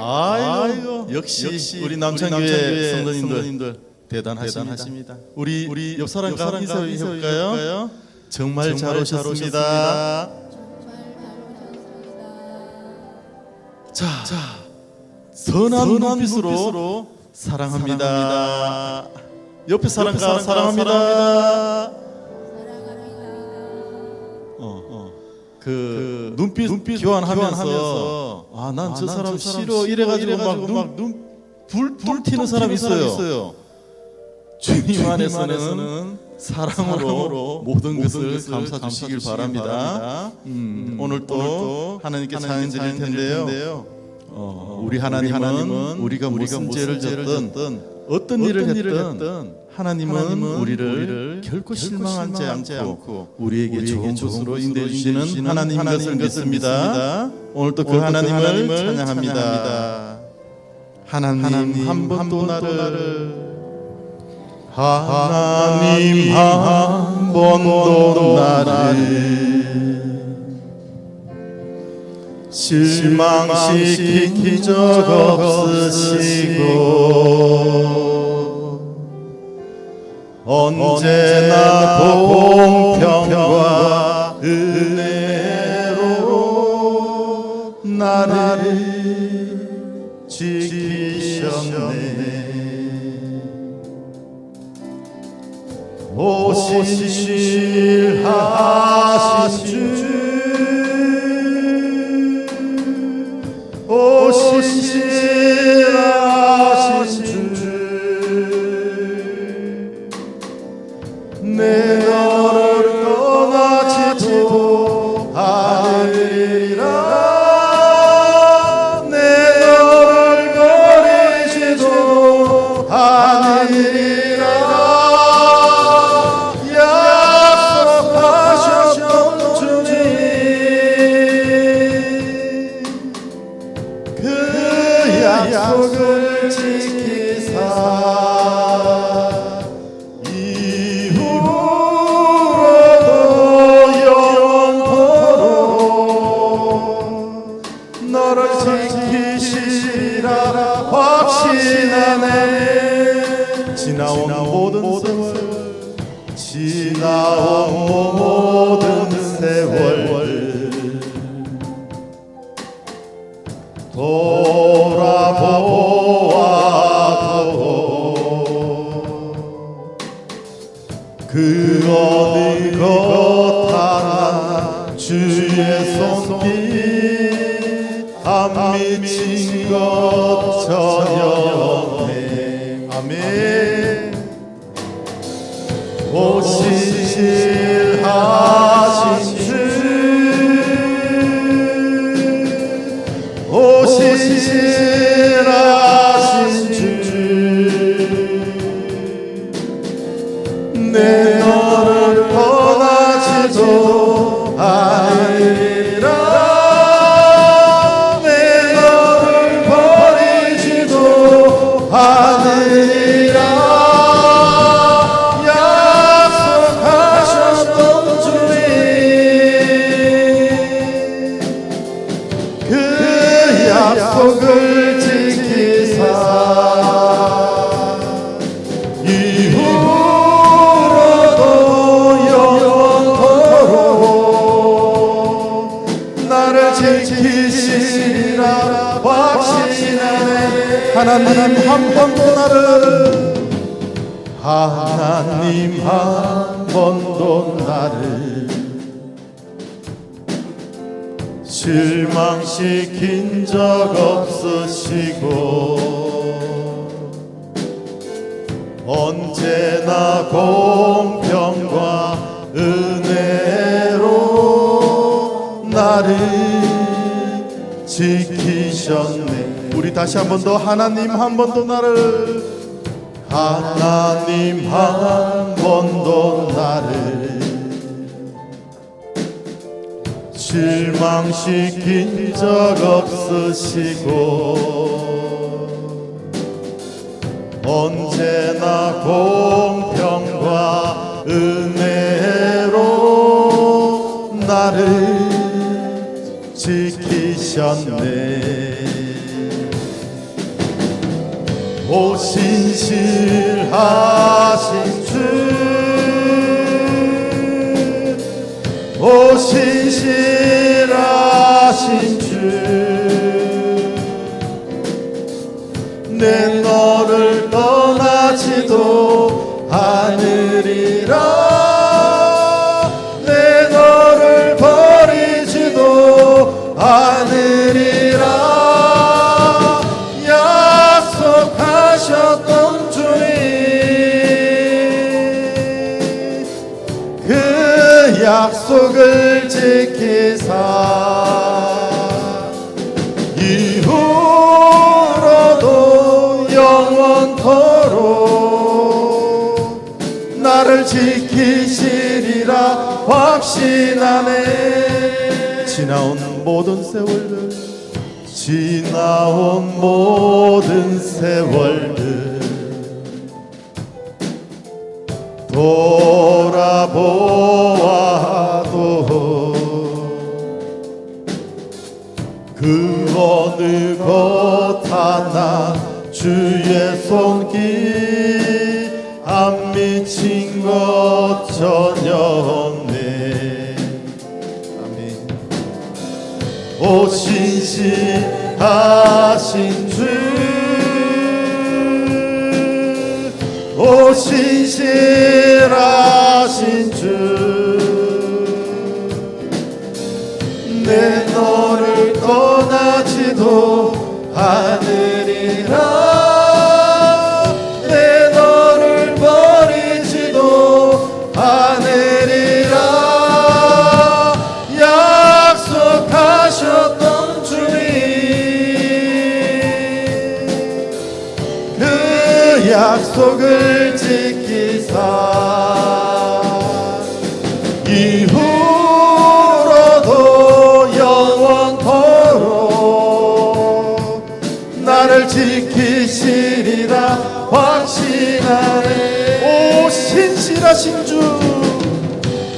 아이고 역시 우리 남창교회 성도님들 대단하십니다. 우리 옆 사람과 인사해볼까요? 정말 잘 오셨습니다. 자, 선한 눈빛으로 사랑합니다. 옆에 사람과 사랑합니다. 그 눈빛 교환하면서 난 저 사람 싫어 이래가지고 막 불 튀는 사람이 있어요. 주님 안에서는 사랑으로 모든 것을 감사 주시길 바랍니다. 오늘 또 하나님께 찬양 드릴 텐데요. 우리 하나님은 우리가 무슨 죄를 졌든 어떤 일을 했든 하나님은 우리를 결코 실망하지 않고 우리에게 좋은 것으로 인도해 주시는 하나님 것을 믿습니다. 오늘 또 그 하나님을 찬양합니다. 하나님 한 번도 나를 하나님 한 번도 나를 실망시킨 적 없으시고 언제나 공평과 은혜로 나를 지키셨네. 오신실하신 주 오신실하신 주 내 너를 떠나지도 않으리라 내 너를 버리지도 않으리라 약속하셨던 주님 그 약속을 지키사 지나온 모든 세월 돌아보아도 그 어느 것 하나 주의 손길 안 미친 것 전혀 없네. 아멘. 오신실하신 주 오신실하신 주 내 너를 떠나지도 않으리라 내 너를 버리지도 않으리라 약속을 지키사 이후로도 영원토록 나를 지키시리라 확신하네. 하나님 한 번도 나를 하나님 한 번도 나를 실망시킨 적 없으시고 언제나 공평과 은혜로 나를 지키셨네. 우리 다시 한 번 더 하나님 한 번도 나를 하나님 한 번도 나를 실망시킨 적 없으시고 언제나 공평과 은혜로 나를 지키셨네. 오 신실하신 주, 오 신실하신 주, 내 너를 떠나지도 않으리라, 내 너를 버리지도 않으리라. 약속하셨던 주님, 그 약속을 지키사 이후로도 영원토록 나를 지키시리라 확신하네. 지나온 모든 세월들, 지나온 모든 세월들 돌아보아도 그 어느 것 하나 주의 손길 안 미친 것 전혀 없네. 아멘. 오 신실하신 주, 오 신실하신 주, 내 너를 떠나지도 않으리라, 내 너를 버리지도 않으리라. 약속하셨던 주님, 그 약속을 지키사 이후로도 영원토록 나를 지키시리라 확신하네. 오 신실하신 주,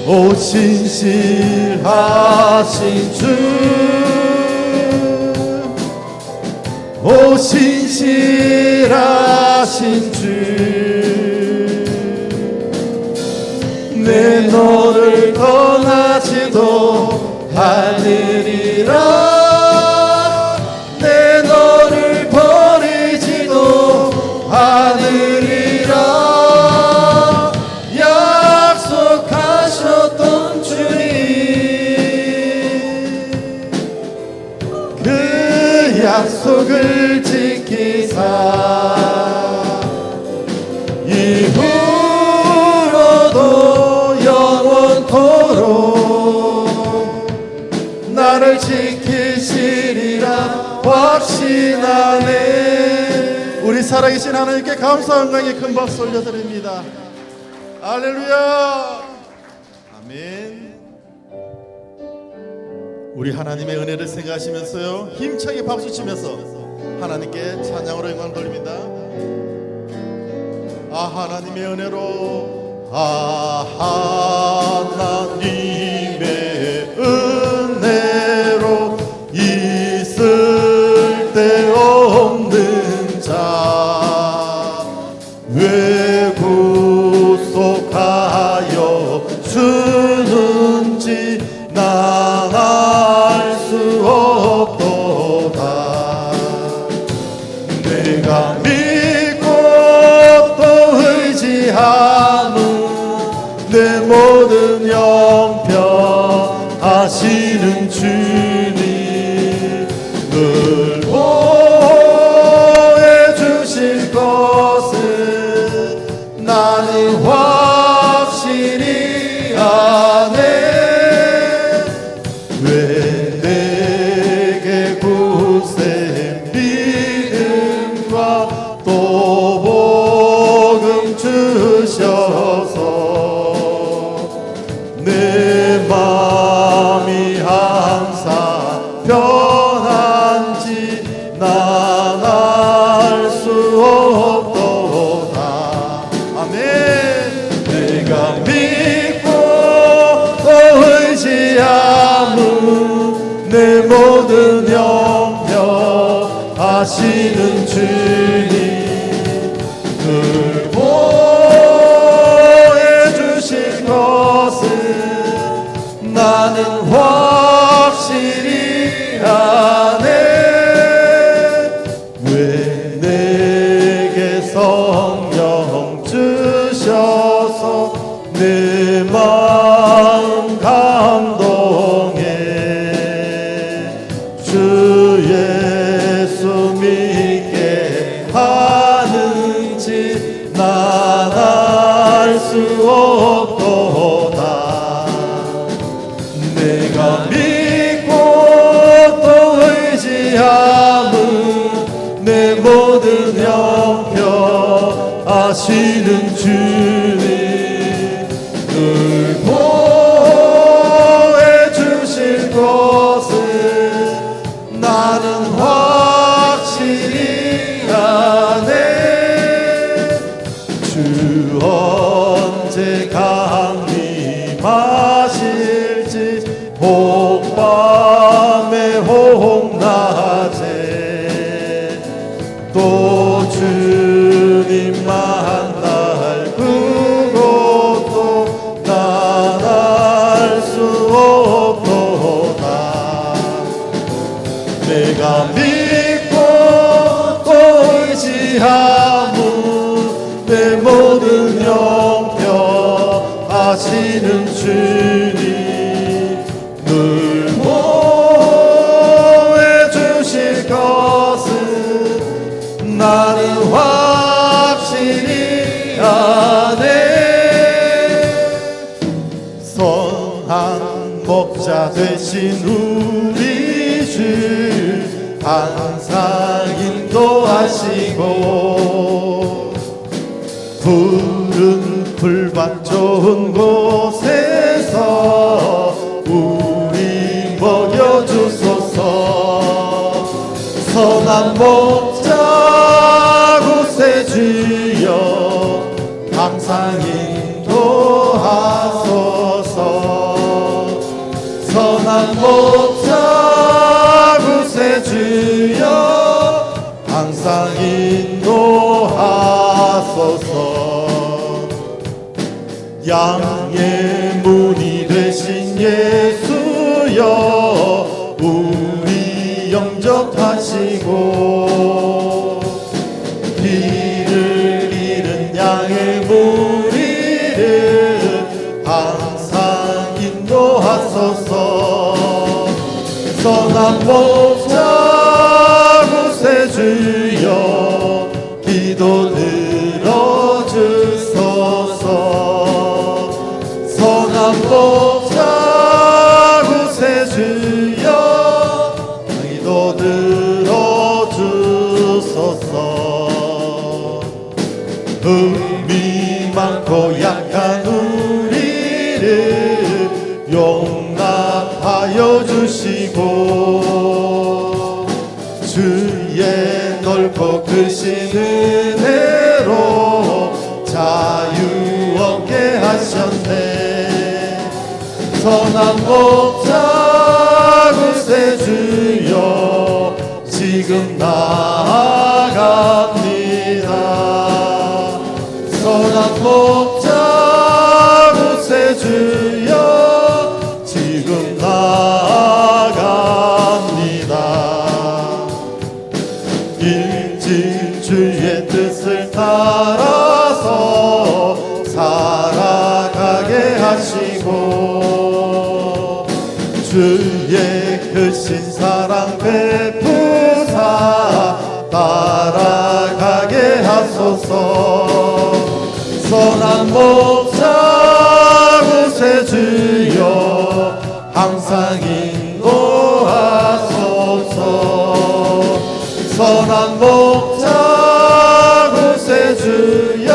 오 신실하신 주, 오 신실하신 주, 내 너를 떠나지도 않으리라, 내 너를 버리지도 않으리라. 약속하셨던 주님, 그 약속을 지키사 이후로도 영원토록 나를 지키시리라 확신하네. 우리 살아계신 하나님께 감사한 강에 큰 박수 올려드립니다. 할렐루야. 아멘. 우리 하나님의 은혜를 생각하시면서요, 힘차게 박수치면서 하나님께 찬양으로 영광 돌립니다. 아 하나님의 은혜로, 아 하나님의 은혜로 있을 데 없는 자 왜 구속하여 주는지 난 알 수 없도다. 내가 믿고 또 의지하는 내 모든 영평 하시는 주님, 늘 보호해 주실 것을 나는 확실히 아네. 왜 내게 굳센 믿음과 또 복음 주셔서 내 마음이 항상 편한지 난 알 수 없도다. 아멘. 내가 믿고 또 의지함은 내 모든 영평 하시는 주님, 예수 믿게 하는지 난 알 수 없도다. 내가 믿고 또 의지함은 내 모든 형편하시는 주님 늘 보호해 주실 것을 나는 확실히 아네. 주 언제 강림하실지 혹밤에 혹낮에 또 주님 만날 그것도 난 알 수 없도다. 내가 믿고 또 의지함은 내 모든 형편하시는 주님 늘 보호해 주실 것은 나는 확실히 아네. 선한 목자 되신 우리 주 항상 인도하시고 푸른 풀밭 좋은 곳에서 우리 먹여주소서. 선한 목자 구세주여 항상 인도하소서. 선한 목자 구세주여 항상 인도하소서. 양의 문이 되신 예수여 우리 영접하시고 길을 잃은 양의 무리를 항상 인도하소서. 선한 목자 구세주여 기도 들어주소서. 선한 목자 구세주여 기도 들어주소서. 흠이 많고 약한 우리를 용납하여 주시고 주의 넓고 크신 은혜로 자유 얻게 하셨네. 선한 목자 구세주여 지금 나아갑니다. 선한 목자 구세주여 지금 나아갑니다. 일찍 주의 뜻을 따라서 살아가게 하시고 주의 크신 사랑 베푸사 따라가게 하소서. 선한 목자 구세주여 항상 인도하소서. 선한 목자 구세주여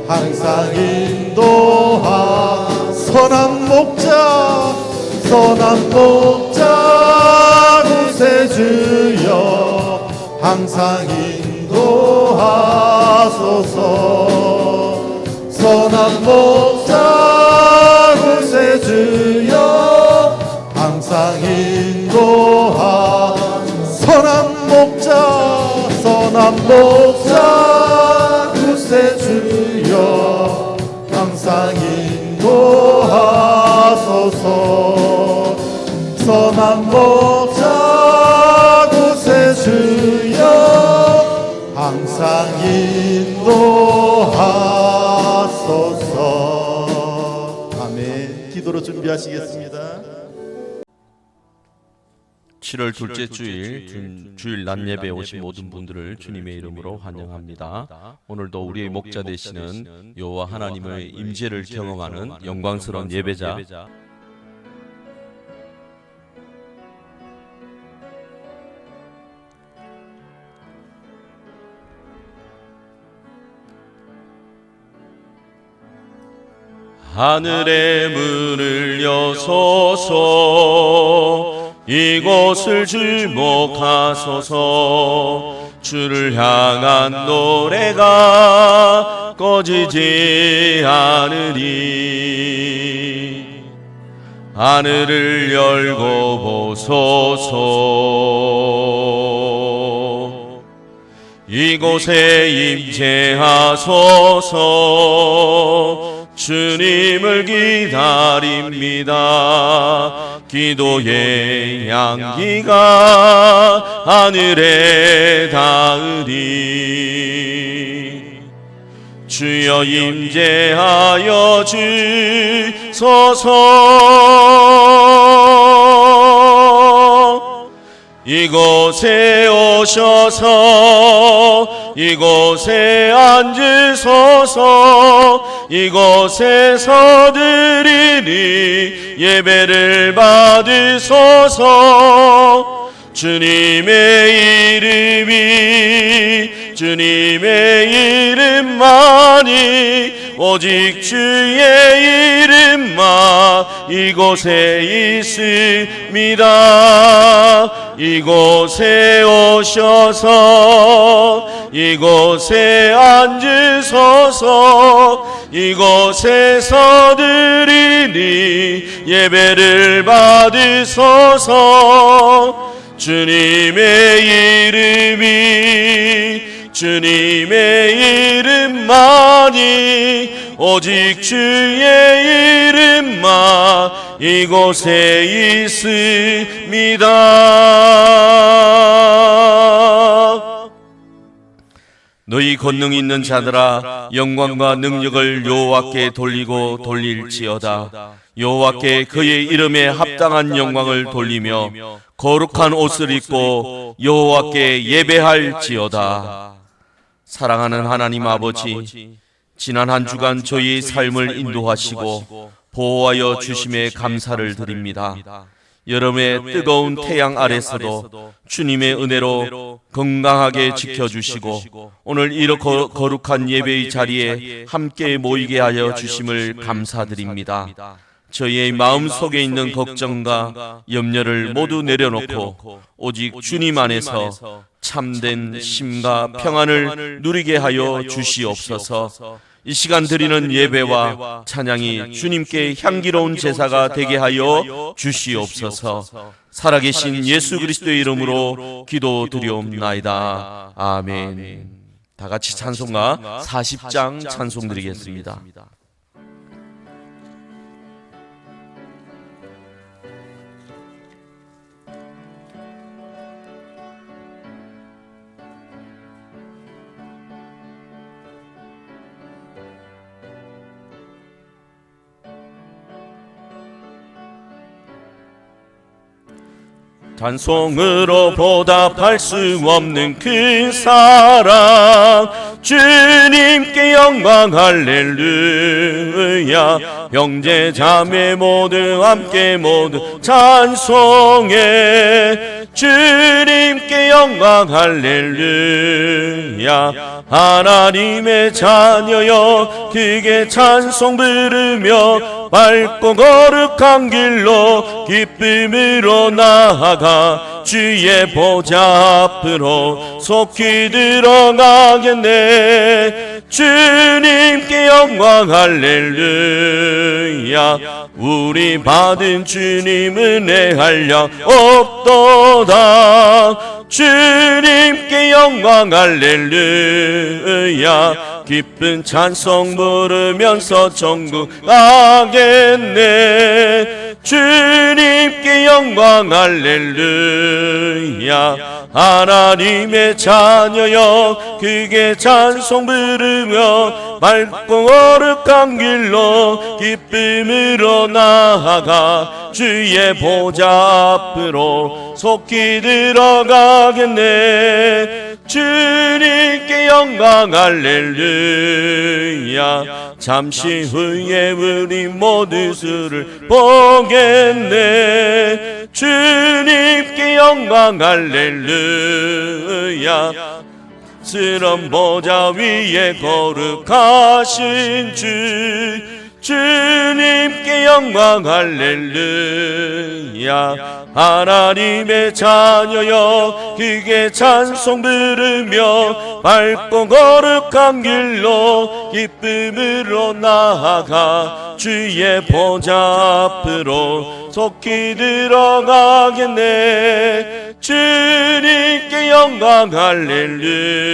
항상 인도하. 선한 목자 구세주여 항상 인도하소서. 선한 목자 구세주여 항상 인도하. 선한 목자 구세주여 항상 인도하소서. 선한 목자 구세주여 항상 인도하소서. 아멘. 기도로 준비하시겠습니다. 7월 둘째 주일 낮 예배에 오신 모든 분들을 주님의 이름으로 환영합니다. 오늘도 우리의 목자 되시는 여호와 하나님의 임재를 경험하는 영광스러운 예배자 하늘의 문을 여소서 이곳을 주목하소서 주를 향한 노래가 꺼지지 않으리 하늘을 열고 보소서 이곳에 임재하소서 주님을 기다립니다. 기도의 향기가 하늘에 닿으리 주여 임재하여 주소서 이곳에 오셔서 이곳에 앉으소서 이곳에서 드리니 예배를 받으소서 주님의 주님의 이름만이 오직 주의 이름만 이곳에 있습니다. 이곳에 오셔서 이곳에 앉으소서 이곳에서 드리니 예배를 받으소서 주님의 주님의 이름만이 오직 주의 이름만 이곳에 있습니다. 너희 권능 있는 자들아 영광과 능력을 여호와께 돌리고 돌릴지어다. 여호와께 그의 이름에 합당한 영광을 돌리며 거룩한 옷을 입고 여호와께 예배할지어다. 사랑하는 하나님 아버지, 지난 한 주간 저희 삶을 인도하시고 보호하여 주심에 감사를 드립니다. 여름의 뜨거운 태양 아래서도 주님의 은혜로 건강하게 지켜주시고 오늘 이렇게 거룩한 예배의 자리에 함께 모이게 하여 주심을 감사드립니다. 저희의 마음속에 있는 걱정과 염려를 모두 내려놓고 오직 주님 안에서 참된 쉼과 평안을 누리게 하여 주시옵소서. 이 시간 드리는 예배와 찬양이 주님께 향기로운 제사가 되게 하여 주시옵소서. 살아계신 예수 그리스도의 이름으로 기도드리옵나이다. 아멘. 다 같이 찬송가 40장 찬송 드리겠습니다. 찬송으로 보답할 수 없는 그 사랑 주님께 영광 할렐루야 형제 자매 모두 함께 모두 찬송해 주님께 영광 할렐루야 하나님의 자녀여 크게 찬송 부르며 밝고 거룩한 길로 기쁨으로 나아가 주의 보좌 앞으로 속히 들어가겠네 주님께 영광 할렐루야 우리 받은 주님 은혜 한량 없도다 주님께 영광 할렐루야 기쁜 찬송 부르면서 천국 가겠네 주님께 영광 할렐루야. 하나님의 자녀여 크게 찬송 부르며 맑고 거룩한 길로 기쁨으로 나아가 주의 보좌 앞으로 속히 들어가겠네. 주님께 영광 할렐루야. 잠시 후에 우리 모두 주를 보겠네. 주님께 영광 할렐루야. 스런 보좌 위에 거룩하신 주님께 영광 할렐루야. 하나님의 자녀여 크게 찬송 부르며 밝고 거룩한 길로 기쁨으로 나아가 주의 보좌 앞으로 속히 들어가겠네. 주님께 영광 할렐루야.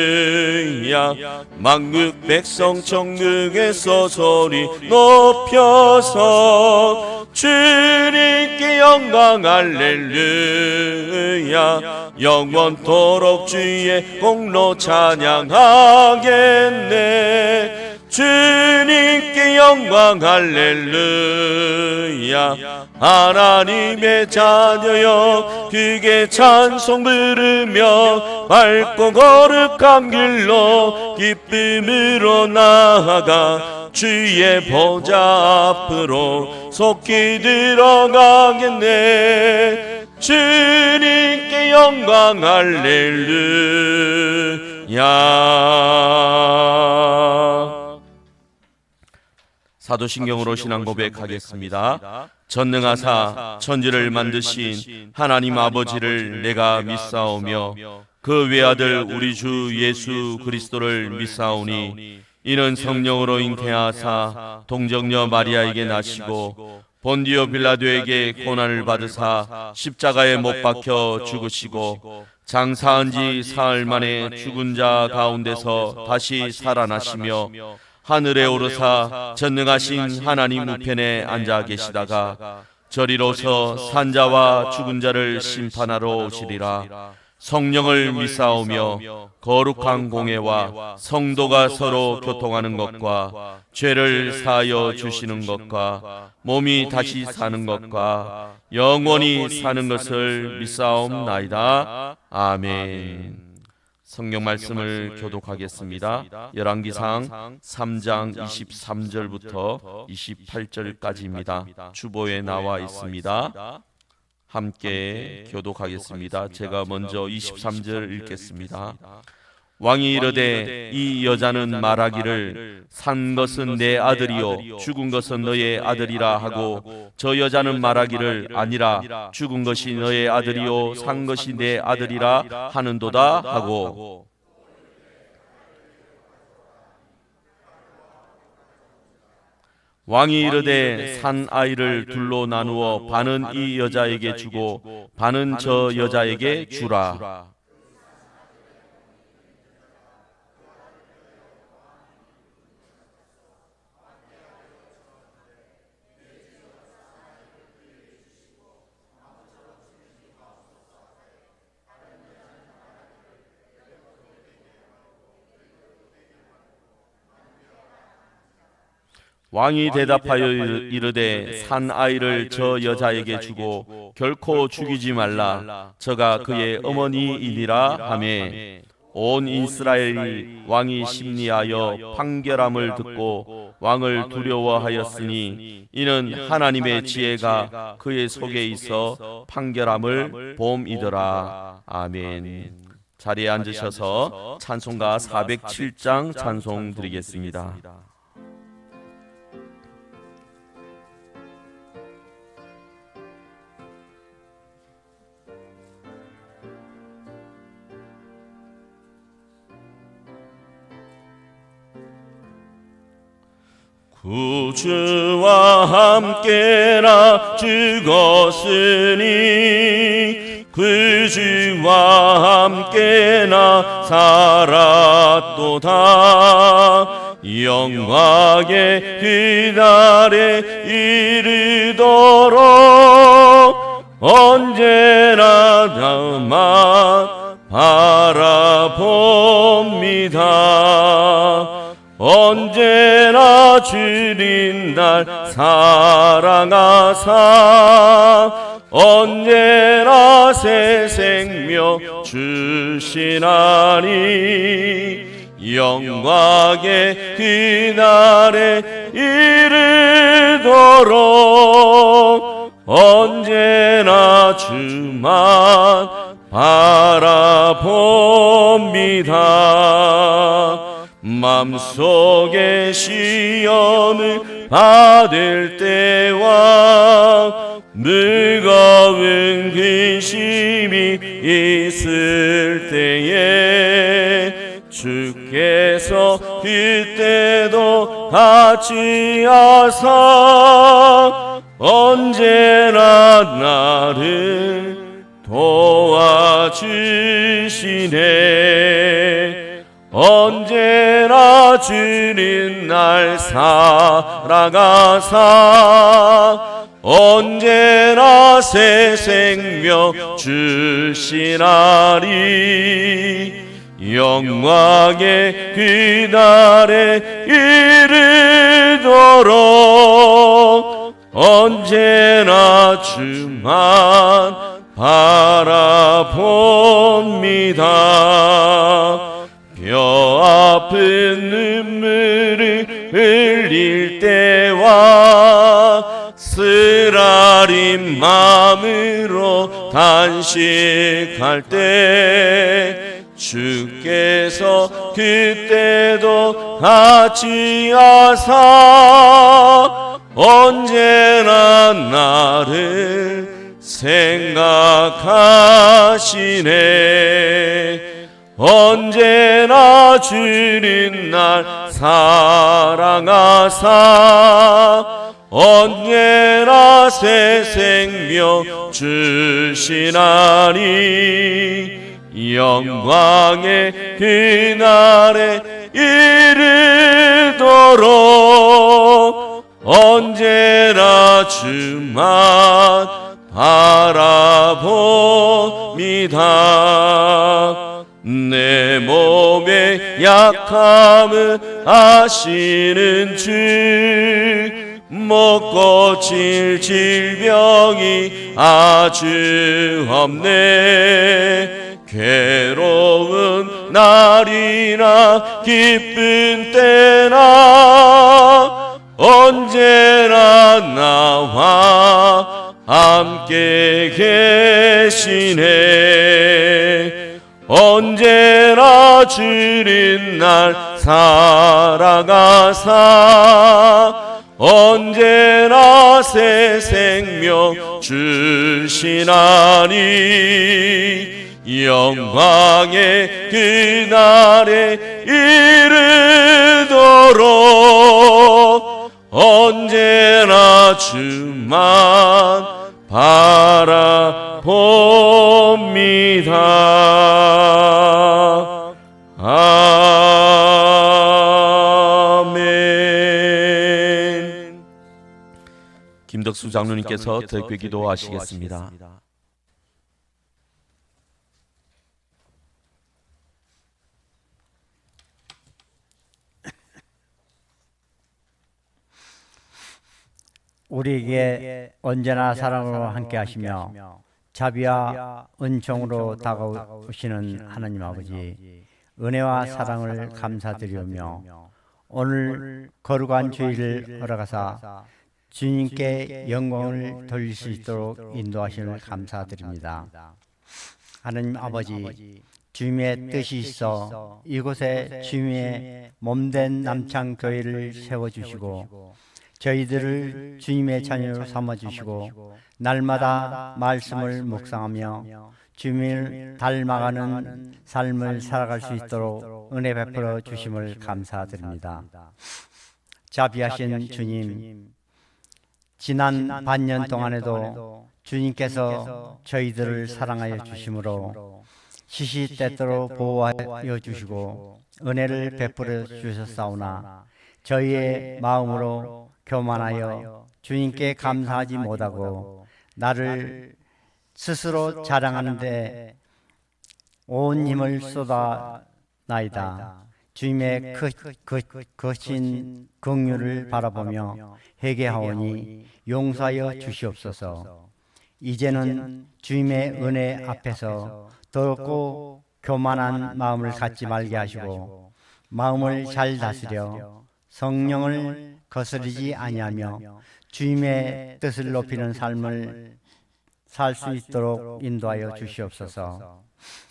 만국 백성 천국에서 소리 높여서 주님께 영광 할렐루야. 영원토록 주의 공로 찬양하겠네. 주님께 영광 할렐루야. 하나님의 자녀여 크게 찬송 부르며 밝고 거룩한 길로 기쁨으로 나아가 주의 보좌 앞으로 속히 들어가겠네. 주님께 영광 할렐루야. 사도신경으로 신앙 고백하겠습니다. 전능하사 천지를 만드신 하나님 아버지를 내가 믿사오며 그 외아들 우리 주 예수 그리스도를 믿사오니 이는 성령으로 잉태하사 동정녀 마리아에게 나시고 본디오 빌라도에게 고난을 받으사 십자가에 못 박혀 죽으시고 장사한 지 사흘 만에 죽은 자 가운데서 다시 살아나시며 하늘에 오르사 전능하신 하나님 우편에 앉아 계시다가 저리로서 산자와 죽은 자를 심판하러 오시리라. 성령을 믿사오며 거룩한 공회와 성도가 서로 교통하는 것과 죄를 사하여 주시는 것과 몸이 다시 사는 것과 영원히 사는 것을 믿사옵나이다. 아멘. 성경 말씀을 교독하겠습니다. 열왕기상 3장 23절부터 28절까지입니다. 주보에 나와 있습니다. 함께 교독하겠습니다. 제가 먼저 23절 읽겠습니다. 왕이 이르되 이 여자는 말하기를 산 것은 내 아들이요 죽은 것은 너의 아들이라 하고 저 여자는 말하기를 아니라 죽은 것이 너의 아들이요 산 것이 내 아들이라 하는도다 하고 왕이 이르되 산 아이를 둘로 나누어 반은 이 여자에게 주고 반은 저 여자에게 주라. 왕이 대답하여 이르되 산 아이를 저 여자에게 주고 결코 죽이지 말라. 저가 그의 어머니이니라 하매 온 이스라엘이 왕이 심리하여 판결함을 듣고 왕을 두려워하였으니 이는 하나님의 지혜가 그의 속에 있어 판결함을 봄이더라. 아멘. 자리에 앉으셔서 찬송가 407장 찬송 드리겠습니다. 구주와 함께라 죽었으니 그 주와 함께 나 살았도다. 영광의 그날에 이르도록 언제나 나만 바라봅니다. 언제나 주님 날 사랑하사 언제나 새 생명 주시나니 영광의 그날에 이르도록 언제나 주만 바라봅니다. 맘속에 시험을 받을 때와 무거운 근심이 있을 때에 주께서 그때도 같이 하사 언제나 나를 도와주시네. 언제나 주는 날 사랑하사 언제나 새 생명 주시나리. 영광의 그날에 이르도록 언제나 주만 바라봅니다. 뼈 아픈 눈물을 흘릴 때와 쓰라린 마음으로 단식할 때 주께서 그때도 같이 하사 언제나 나를 생각하시네. 언제나 주는 날 사랑하사 언제나 새 생명 주시나니. 영광의 그날에 이르도록 언제나 주만 바라봅니다. 내 몸의 약함을 아시는 주 못 고칠 질병이 아주 없네. 괴로운 날이나 기쁜 때나 언제나 나와 함께 계시네. 언제나 주는 날 사랑하사 언제나 새 생명 주시나니. 영광의 그날에 이르도록 언제나 주만 바라봅니다. 아멘. 김덕수 장로님께서 대표 기도하시겠습니다. 우리에게 언제나 사랑으로 함께 하시며 자비와 은총으로 다가오시는 하나님 아버지, 은혜와 사랑을 감사드리며 오늘 거룩한 주일을 허락하사 주님께 영광을 돌릴 수 있도록 인도하심을 감사드립니다. 하나님 아버지, 주님의 뜻이 있어 이곳에 주님의 몸된 남창교회를 세워주시고 저희들을 주님의 자녀로 삼아주시고 날마다 말씀을 묵상하며 주님을 닮아가는 삶을 살아갈 수 있도록 은혜 베풀어 주심을 감사드립니다. 자비하신 주님, 지난 반년 동안에도 주님께서 저희들을 사랑하여 주심으로 시시때때로 보호하여 주시고 은혜를 베풀어 주셨사오나 저희의 마음으로 교만하여 주님께 감사하지 못하고 나를 스스로 자랑하는데 온 힘을 쏟아나이다. 주님의 거신 긍휼을 바라보며 회개하오니 용서하여 주시옵소서. 이제는 주님의 은혜 앞에서 더럽고 교만한 마음을 갖지 말게 하시고 마음을 잘 다스려 성령을 거스르지 아니하며 주님의 뜻을 높이는 삶을 살 수 있도록 인도하여 주시옵소서.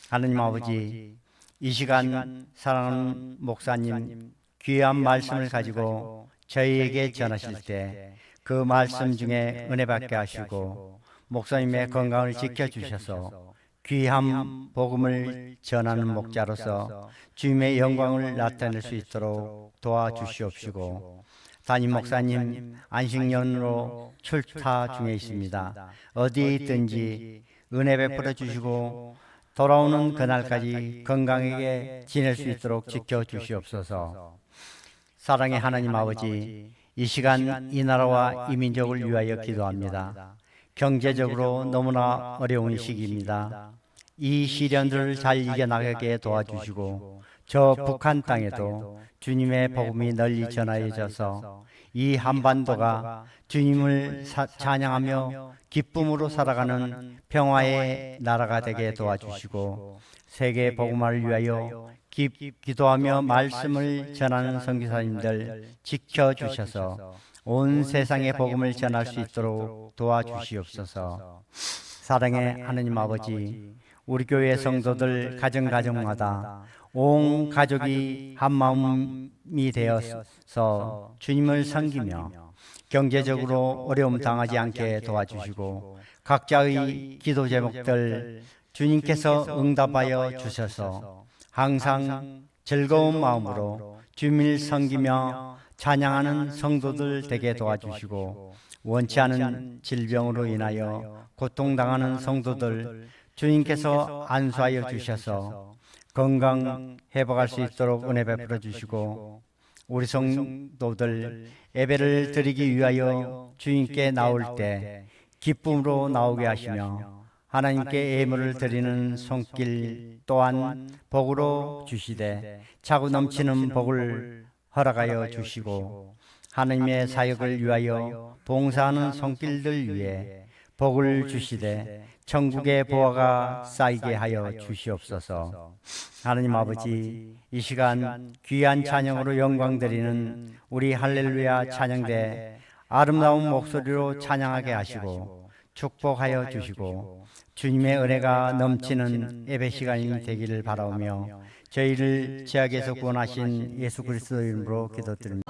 하느님 아버지, 이 시간 사랑하는 목사님 귀한 말씀을 가지고 저희에게 전하실 때 그 말씀 중에 은혜 받게 하시고 목사님의 건강을 지켜주셔서 귀한 복음을 전하는 목자로서 주님의 영광을 나타낼 수 있도록 도와주시옵시고 담임 목사님 안식년으로 출타 중에 있습니다. 어디에 있든지 은혜 베풀어 주시고 돌아오는 그날까지 건강하게 지낼 수 있도록 지켜주시옵소서. 사랑의 하나님 아버지, 이 시간 이 나라와 이 민족을 위하여 기도합니다. 경제적으로 너무나 어려운 시기입니다. 이 시련들을 잘 이겨나가게 도와주시고 저 북한 땅에도 주님의 복음이 널리 전하여져서 이 한반도가 주님을 찬양하며 기쁨으로 살아가는 평화의 나라가 되게 도와주시고 세계 복음화를 위하여 기도하며 말씀을 전하는 선교사님들 지켜주셔서 온 세상에 복음을 전할 수 있도록 도와주시옵소서. 사랑의 하느님 아버지, 우리 교회 성도들 가정가정마다 온 가족이 한마음이 되어서 주님을 섬기며 경제적으로 어려움 당하지 않게 도와주시고 각자의 기도 제목들 주님께서 응답하여 주셔서 항상 즐거운 마음으로 주님을 섬기며 찬양하는 성도들 되게 도와주시고 원치 않은 질병으로 인하여 고통당하는 성도들 주님께서 안수하여 주셔서 건강 회복할 수 있도록 은혜 베풀어 주시고 우리 성도들 예배를 드리기 위하여 주님께 나올 때 기쁨으로 나오게 하시며 하나님께 예물을 드리는 손길 또한 복으로 주시되 차고 넘치는 복을 허락하여 주시고 하나님의 사역을 위하여 봉사하는 손길들 위해 복을 주시되 천국의 보화가 쌓이게 하여 주시옵소서. 하나님 아버지, 이 시간 귀한 찬양으로 영광드리는 우리 할렐루야 찬양대 아름다운 목소리로 찬양하게 하시고 축복하여 주시고 주님의 은혜가 넘치는 예배 시간이 되기를 바라오며 저희를 죄악에서 구원하신 예수 그리스도 이름으로 기도드립니다.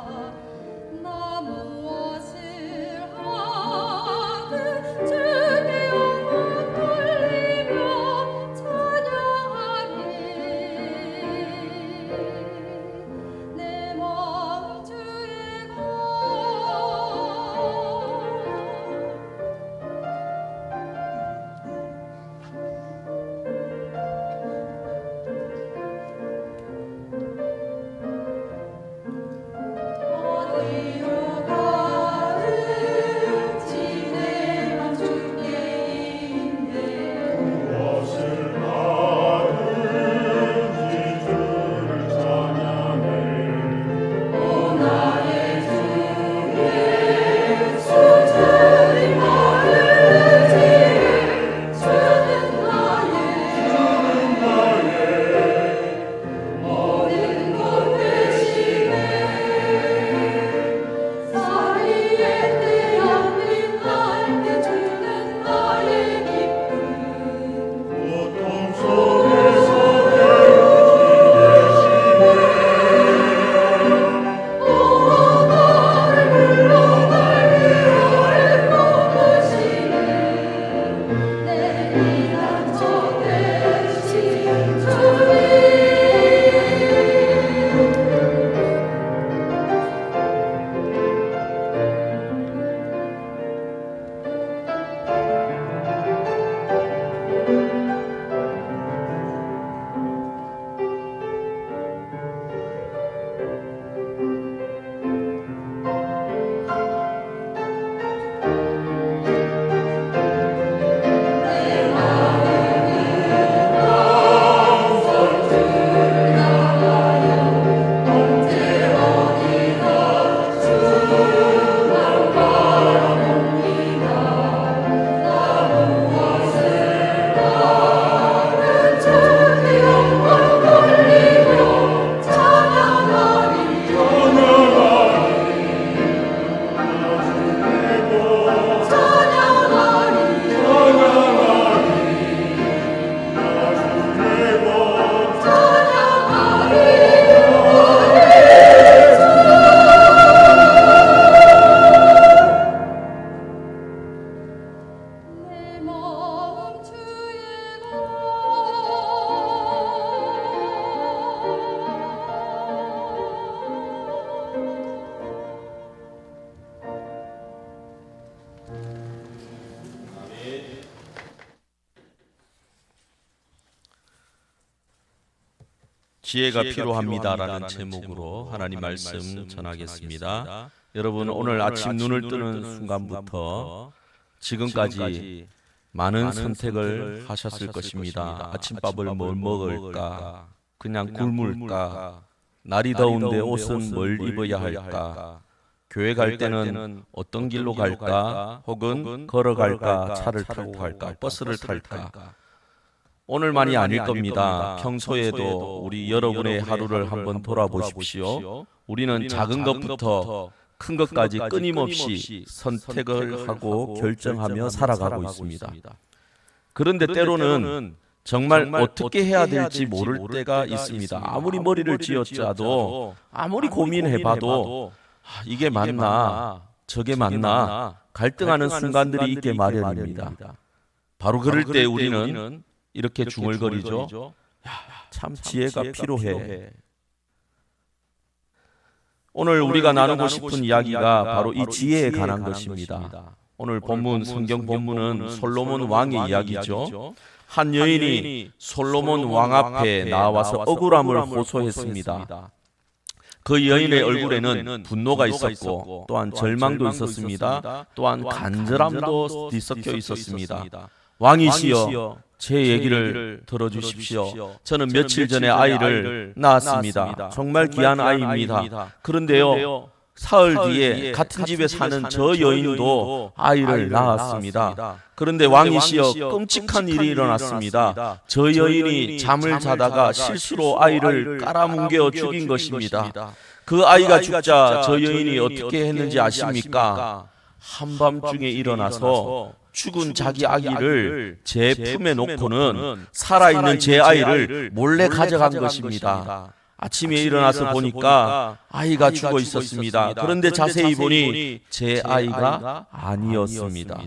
지혜가 필요합니다라는 제목으로 하나님 말씀 전하겠습니다. 여러분 오늘 아침 눈을 뜨는 순간부터 지금까지 많은 선택을 하셨을 것입니다. 아침밥을 뭘 먹을까? 그냥 굶을까? 날이 더운데 옷은 뭘 입어야 할까? 교회 갈 때는 어떤 길로 갈까? 혹은 걸어갈까? 차를 타고 갈까? 버스를 탈까? 오늘만이 아닐 겁니다. 평소에도 우리 여러분의 하루를 한번 돌아보십시오. 우리는 작은 것부터 큰 것까지 끊임없이 선택을 하고 결정하며 살아가고 있습니다. 그런데 때로는 정말 어떻게 해야 될지 모를 때가 있습니다. 아무리 머리를 쥐어짜도 아무리 고민해봐도 이게 맞나 저게 맞나 갈등하는 순간들이 있게 마련입니다. 바로 그럴 때 우리는 이렇게 중얼거리죠. 참 지혜가 필요해. 오늘 우리가 나누고 싶은 이야기가 바로 이 지혜에 관한 것입니다. 오늘 본문 성경 본문은 솔로몬 왕의 이야기죠. 한 여인이 솔로몬 왕 앞에 나와서 억울함을 호소했습니다. 그 여인의 얼굴에는 분노가 있었고 또한 절망도 있었습니다. 또한 간절함도 뒤섞여 있었습니다. 왕이시여 제 얘기를 들어주십시오. 저는 며칠 전에 아이를 낳았습니다. 정말 귀한 아이입니다. 그런데요 사흘 뒤에 같은 집에 사는 저 여인도 아이를 낳았습니다. 그런데 왕이시여 끔찍한 일이 일어났습니다. 저 여인이 잠을 자다가 실수로 아이를 깔아뭉개어 죽인 것입니다. 그 아이가 죽자 저 여인이 어떻게 했는지 아십니까? 한밤중에 일어나서 죽은 자기 아기를 제 품에 놓고는 살아있는 제 아이를 몰래 가져간 것입니다. 아침에 일어나서 보니까 아이가 죽어 있었습니다. 그런데 자세히 보니 제 아이가 아니었습니다.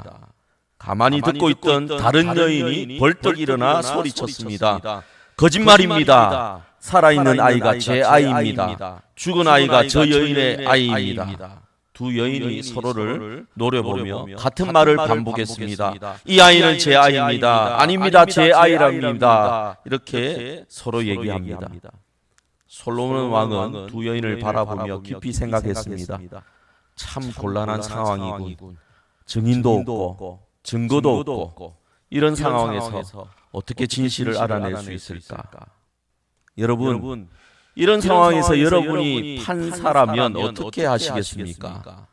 가만히 듣고 있던 다른 여인이 벌떡 일어나 소리쳤습니다. 거짓말입니다. 살아있는 아이가 제 아이입니다. 죽은 아이가 저 여인의 아이입니다. 두 여인이 서로를 노려보며 같은 말을 반복했습니다. 이 아이는 제 아이입니다. 아닙니다. 제 아이랍니다. 이렇게 서로 얘기합니다. 솔로몬 왕은 두 여인을 바라보며 깊이 생각했습니다. 참 곤란한 상황이군. 증인도 없고 증거도 없고 이런 상황에서 어떻게 진실을 알아낼 수 있을까? 여러분 이런 상황에서 여러분이 판사라면 어떻게 하시겠습니까?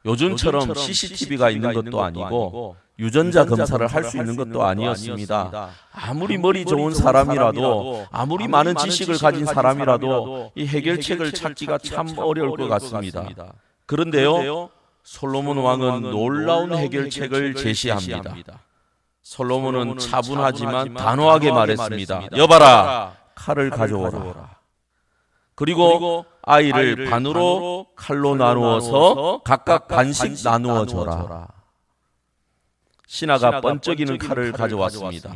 요즘처럼 CCTV가 있는 것도 아니고 유전자 검사를 할 수 있는 것도 아니었습니다. 아무리 머리 좋은 사람이라도 아무리 많은 지식을 가진 사람이라도 이 해결책을 찾기가 참 어려울 것 같습니다. 그런데요 솔로몬 왕은 놀라운 해결책을 제시합니다. 솔로몬은 차분하지만 단호하게 말했습니다. 여봐라, 칼을 가져오라. 그리고 아이를 반으로 칼로 나누어서 각각 반씩 나누어 줘라. 신하가 번쩍이는 칼을 가져왔습니다.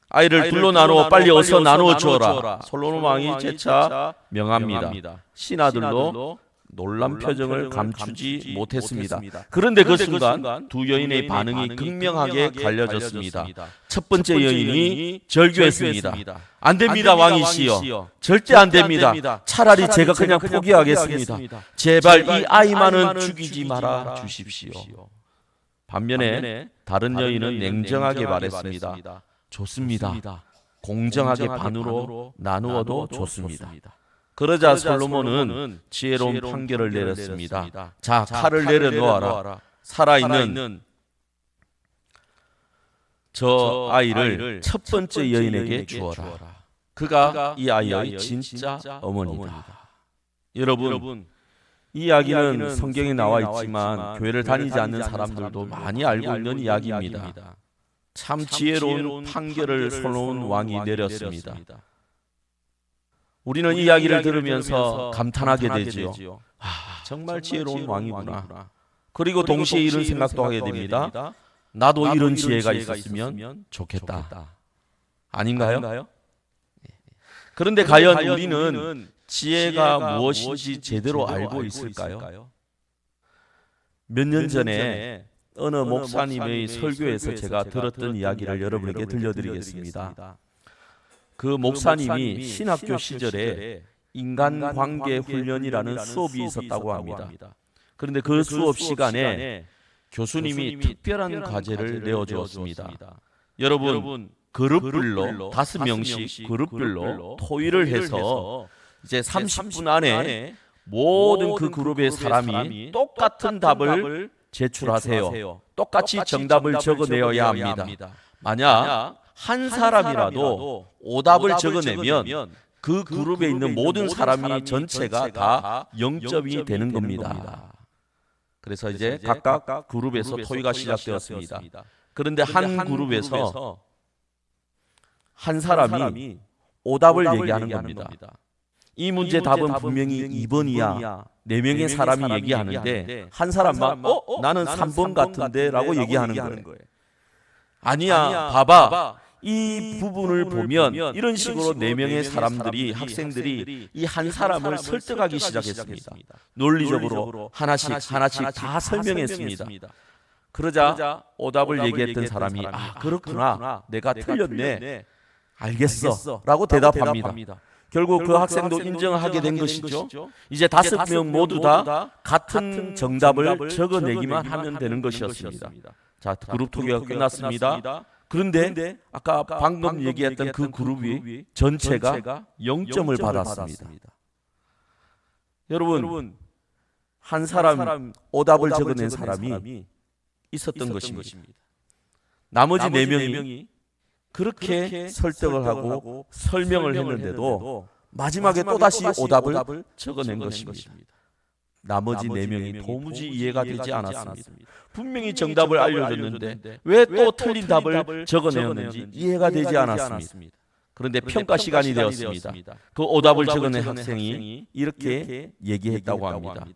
아이를 둘로 나누어 빨리 어서 나누어 줘라. 솔로몬 왕이 재차 명합니다. 신하들도 놀란 표정을 감추지 못했습니다. 그런데 그 순간 두 여인의 반응이 극명하게 갈려졌습니다. 첫 번째 여인이 절규했습니다. 안 됩니다, 왕이시여. 절대 안 됩니다. 차라리 제가 그냥 포기하겠습니다. 제발 이 아이만은 죽이지 말아 주십시오. 반면에 다른 여인은 냉정하게 말했습니다. 좋습니다. 공정하게 반으로 나누어도 좋습니다. 그러자 솔로몬은 지혜로운 판결을 내렸습니다. 자, 칼을 내려놓아라. 살아있는 저 아이를 첫 번째 여인에게 주어라. 그가 이 아이의 진짜 어머니다. 여러분, 이 이야기는 성경에 나와 있지만 교회를 다니지 않는 사람들도 많이 알고 있는 이야기입니다. 참 지혜로운 판결을 솔로몬 왕이 내렸습니다. 우리는 이 이야기를 들으면서 감탄하게 되지요. 정말 지혜로운 왕이구나. 그리고 동시에 이런 생각도 하게 됩니다. 나도 이런 지혜가 있었으면 좋겠다. 아닌가요? 그런데 과연 우리는 지혜가 무엇인지 제대로 알고 있을까요? 몇 년 전에 어느 목사님의 설교에서 제가 들었던 이야기를 여러분에게 들려드리겠습니다. 그 목사님이 신학교 시절에 인간관계 훈련이라는 수업이 있었다고 합니다. 그런데 그 수업 시간에 교수님이 특별한 과제를 내어주었습니다. 여러분 그룹별로 5명씩 그룹별로 토의를 해서 이제 30분 안에 모든 그 그룹의 사람이 똑같은 답을 제출하세요. 똑같이 정답을 적어내어야 합니다. 만약 한 사람이라도 오답을 적어내면 그 그룹에 있는 모든 사람이 전체가 다 0점이 되는 겁니다. 그래서 이제 각각 그룹에서 토의가 시작되었습니다. 그런데 한 그룹에서 한 사람이 오답을 얘기하는 겁니다. 이 문제 답은 분명히 2번이야. 4명의 사람이 얘기하는데 한 사람만 나는 3번 같은데 라고 얘기하는 거예요. 아니야, 봐봐. 이 부분을 보면 이런 식으로 4명의 사람들이, 학생들이 이 한 사람을 설득하기 시작했습니다. 논리적으로 하나씩 다 설명했습니다. 그러자 오답을 얘기했던 사람이 그렇구나, 내가 틀렸네, 알겠어 라고 대답합니다. 결국 그 학생도 인정하게 된 것이죠. 이제 5명 모두 다 같은 정답을 적어내기만 하면 되는 것이었습니다. 자, 그룹 토의가 끝났습니다. 그런데 아까 방금 얘기했던 그 그룹이 전체가 0점을 받았습니다. 여러분, 한 사람 오답을 적어낸 사람이 있었던 것입니다. 나머지 4명이 그렇게 설득을 하고 설명을 했는데도 마지막에 또다시 오답을 적어낸 것입니다. 나머지 4명이 도무지 이해가 되지 않았습니다. 분명히 정답을 알려줬는데 왜 또 틀린 답을 적어내었는지 이해가 되지 않았습니다. 그런데 평가 시간이 되었습니다. 그 오답을 적어낸 학생이 이렇게 얘기했다고 합니다.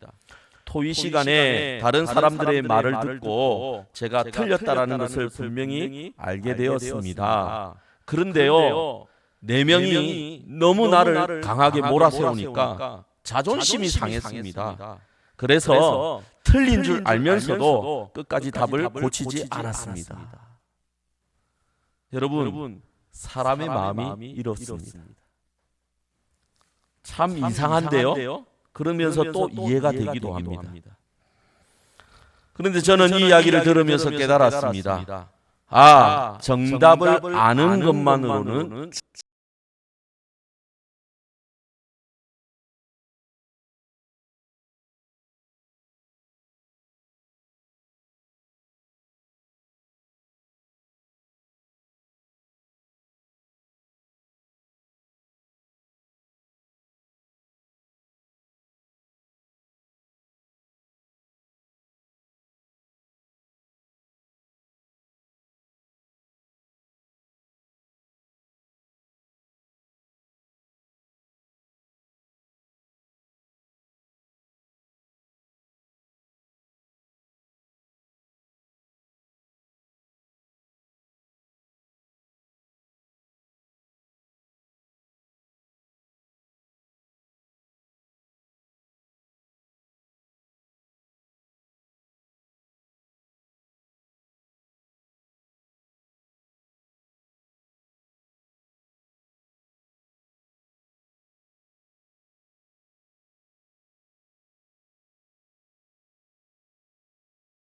토의 시간에 다른 사람들의 말을 듣고 제가 틀렸다라는 것을 분명히 알게 되었습니다. 그런데요, 4명이 너무 나를 강하게 몰아세우니까 자존심이 상했습니다. 그래서 틀린 줄 알면서도 끝까지 답을 고치지 않았습니다. 여러분, 사람의 마음이 이렇습니다. 참 이상한데요? 그러면서 또 이해가 되기도 합니다. 그런데 저는 이 이야기를 들으면서 깨달았습니다. 정답을 아는 것만으로는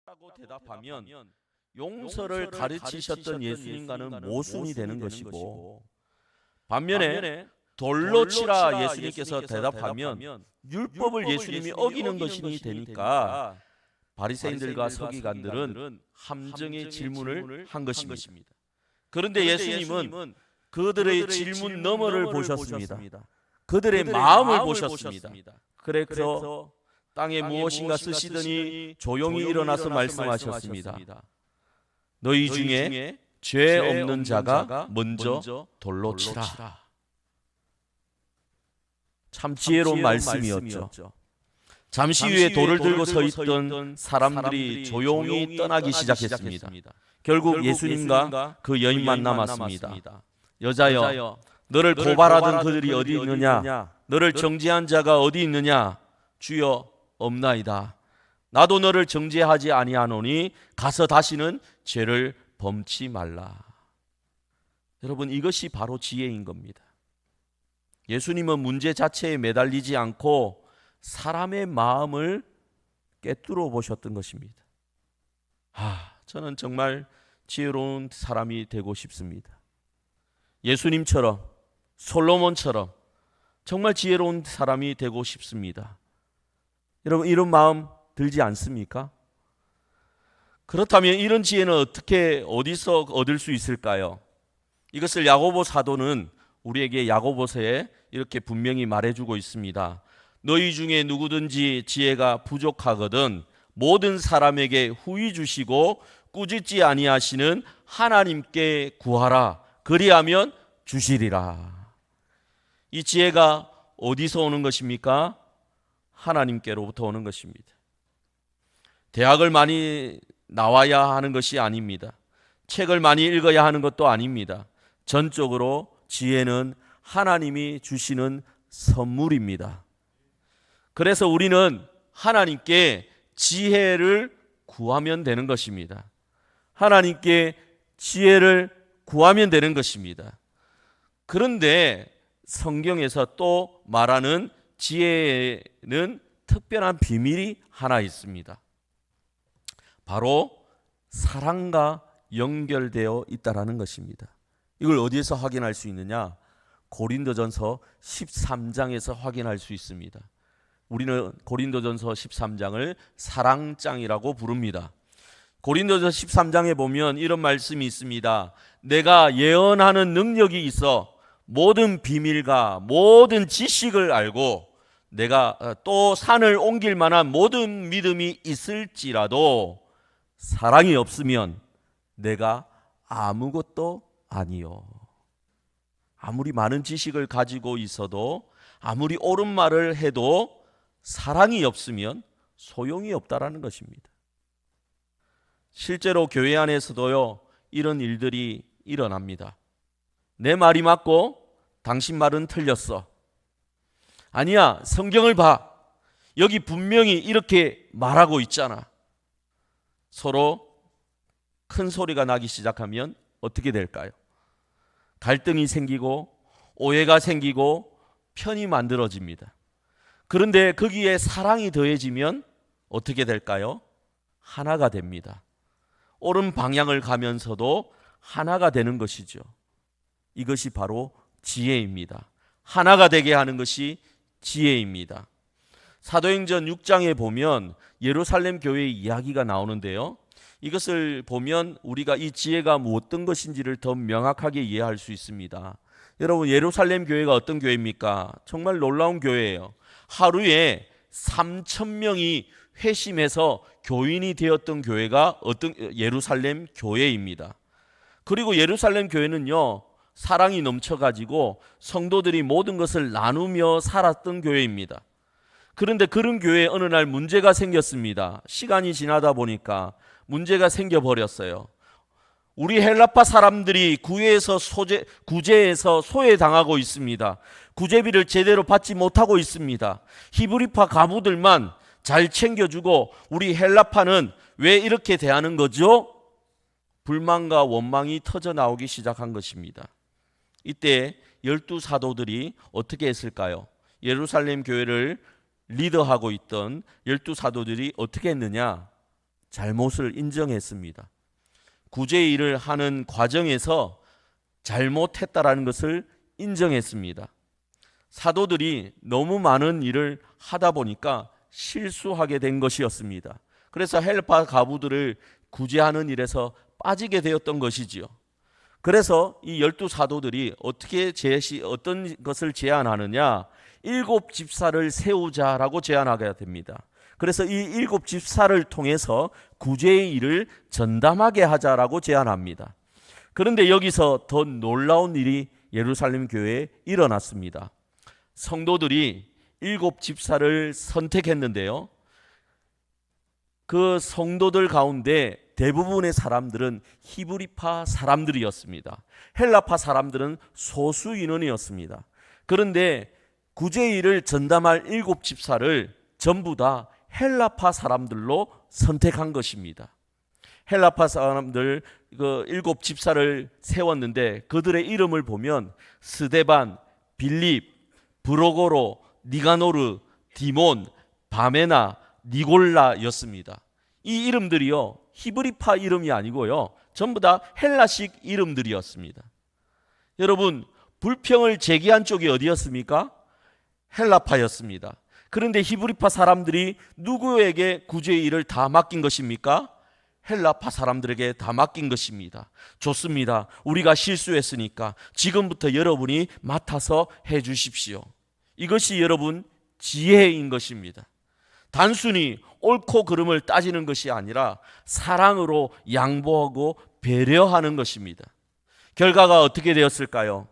라고 대답하면 용서를 가르치셨던 예수님과는 모순이 되는 것이고, 반면에 돌로 치라 예수님께서 대답하면 율법을 예수님이 어기는 것이 되니까 바리새인들과 서기관들은 함정의 질문을 한 것입니다. 그런데 예수님은 그들의 질문 너머를 보셨습니다. 그들의 마음을 보셨습니다. 그래서 땅에 무엇인가 쓰시더니 조용히 일어나서 말씀하셨습니다. 너희 중에 죄 없는 자가 먼저 돌로 치라. 참 지혜로운 말씀이었죠. 잠시 후에 돌을 들고 서 있던 사람들이 조용히 떠나기 시작했습니다. 결국 예수님과 그 여인만 남았습니다. 여자여, 너를 고발하던 그들이 어디 있느냐? 너를 정죄한 자가 어디 있느냐? 주여, 없나이다. 나도 너를 정죄하지 아니하노니 가서 다시는 죄를 범치 말라. 여러분, 이것이 바로 지혜인 겁니다. 예수님은 문제 자체에 매달리지 않고 사람의 마음을 꿰뚫어 보셨던 것입니다. 저는 정말 지혜로운 사람이 되고 싶습니다. 예수님처럼, 솔로몬처럼 정말 지혜로운 사람이 되고 싶습니다. 여러분, 이런 마음 들지 않습니까? 그렇다면 이런 지혜는 어디서 얻을 수 있을까요? 이것을 야고보 사도는 우리에게 야고보서에 이렇게 분명히 말해주고 있습니다. 너희 중에 누구든지 지혜가 부족하거든 모든 사람에게 후히 주시고 꾸짖지 아니하시는 하나님께 구하라. 그리하면 주시리라. 이 지혜가 어디서 오는 것입니까? 하나님께로부터 오는 것입니다. 대학을 많이 나와야 하는 것이 아닙니다. 책을 많이 읽어야 하는 것도 아닙니다. 전적으로 지혜는 하나님이 주시는 선물입니다. 그래서 우리는 하나님께 지혜를 구하면 되는 것입니다. 하나님께 지혜를 구하면 되는 것입니다. 그런데 성경에서 또 말하는 지혜에는 특별한 비밀이 하나 있습니다. 바로 사랑과 연결되어 있다라는 것입니다. 이걸 어디에서 확인할 수 있느냐? 고린도전서 13장에서 확인할 수 있습니다. 우리는 고린도전서 13장을 사랑장이라고 부릅니다. 고린도전서 13장에 보면 이런 말씀이 있습니다. 내가 예언하는 능력이 있어 모든 비밀과 모든 지식을 알고 내가 또 산을 옮길 만한 모든 믿음이 있을지라도 사랑이 없으면 내가 아무것도 아니요. 아무리 많은 지식을 가지고 있어도 아무리 옳은 말을 해도 사랑이 없으면 소용이 없다라는 것입니다. 실제로 교회 안에서도요, 이런 일들이 일어납니다. 내 말이 맞고 당신 말은 틀렸어. 아니야, 성경을 봐. 여기 분명히 이렇게 말하고 있잖아. 서로 큰 소리가 나기 시작하면 어떻게 될까요? 갈등이 생기고 오해가 생기고 편이 만들어집니다. 그런데 거기에 사랑이 더해지면 어떻게 될까요? 하나가 됩니다. 옳은 방향을 가면서도 하나가 되는 것이죠. 이것이 바로 지혜입니다. 하나가 되게 하는 것이 지혜입니다. 사도행전 6장에 보면 예루살렘 교회의 이야기가 나오는데요. 이것을 보면 우리가 이 지혜가 어떤 것인지를 더 명확하게 이해할 수 있습니다. 여러분, 예루살렘 교회가 어떤 교회입니까? 정말 놀라운 교회예요. 하루에 3,000명이 회심해서 교인이 되었던 교회가 예루살렘 교회입니다. 그리고 예루살렘 교회는요, 사랑이 넘쳐가지고 성도들이 모든 것을 나누며 살았던 교회입니다. 그런데 그런 교회에 어느 날 문제가 생겼습니다. 시간이 지나다 보니까 문제가 생겨버렸어요. 우리 헬라파 사람들이 구제에서 소외당하고 있습니다. 구제비를 제대로 받지 못하고 있습니다. 히브리파 가부들만 잘 챙겨주고 우리 헬라파는 왜 이렇게 대하는 거죠? 불만과 원망이 터져 나오기 시작한 것입니다. 이때 12사도들이 어떻게 했을까요? 예루살렘 교회를 리더하고 있던 12사도들이 어떻게 했느냐? 잘못을 인정했습니다. 구제 일을 하는 과정에서 잘못했다라는 것을 인정했습니다. 사도들이 너무 많은 일을 하다 보니까 실수하게 된 것이었습니다. 그래서 헬파 가부들을 구제하는 일에서 빠지게 되었던 것이지요. 그래서 이 12사도들이 어떤 것을 제안하느냐? 7집사를 세우자라고 제안하게 됩니다. 그래서 이 7집사를 통해서 구제의 일을 전담하게 하자라고 제안합니다. 그런데 여기서 더 놀라운 일이 예루살렘 교회에 일어났습니다. 성도들이 7집사를 선택했는데요. 그 성도들 가운데 대부분의 사람들은 히브리파 사람들이었습니다. 헬라파 사람들은 소수 인원이었습니다. 그런데 구제 일을 전담할 7집사를 전부 다 헬라파 사람들로 선택한 것입니다. 헬라파 사람들 그 7 집사를 세웠는데 그들의 이름을 보면 스데반, 빌립, 브로고로, 니가노르, 디몬, 바메나, 니골라였습니다. 이 이름들이요 히브리파 이름이 아니고요 전부 다 헬라식 이름들이었습니다. 여러분, 불평을 제기한 쪽이 어디였습니까? 헬라파였습니다. 그런데 히브리파 사람들이 누구에게 구제의 일을 다 맡긴 것입니까? 헬라파 사람들에게 다 맡긴 것입니다. 좋습니다. 우리가 실수했으니까 지금부터 여러분이 맡아서 해 주십시오. 이것이 여러분 지혜인 것입니다. 단순히 옳고 그름을 따지는 것이 아니라 사랑으로 양보하고 배려하는 것입니다. 결과가 어떻게 되었을까요?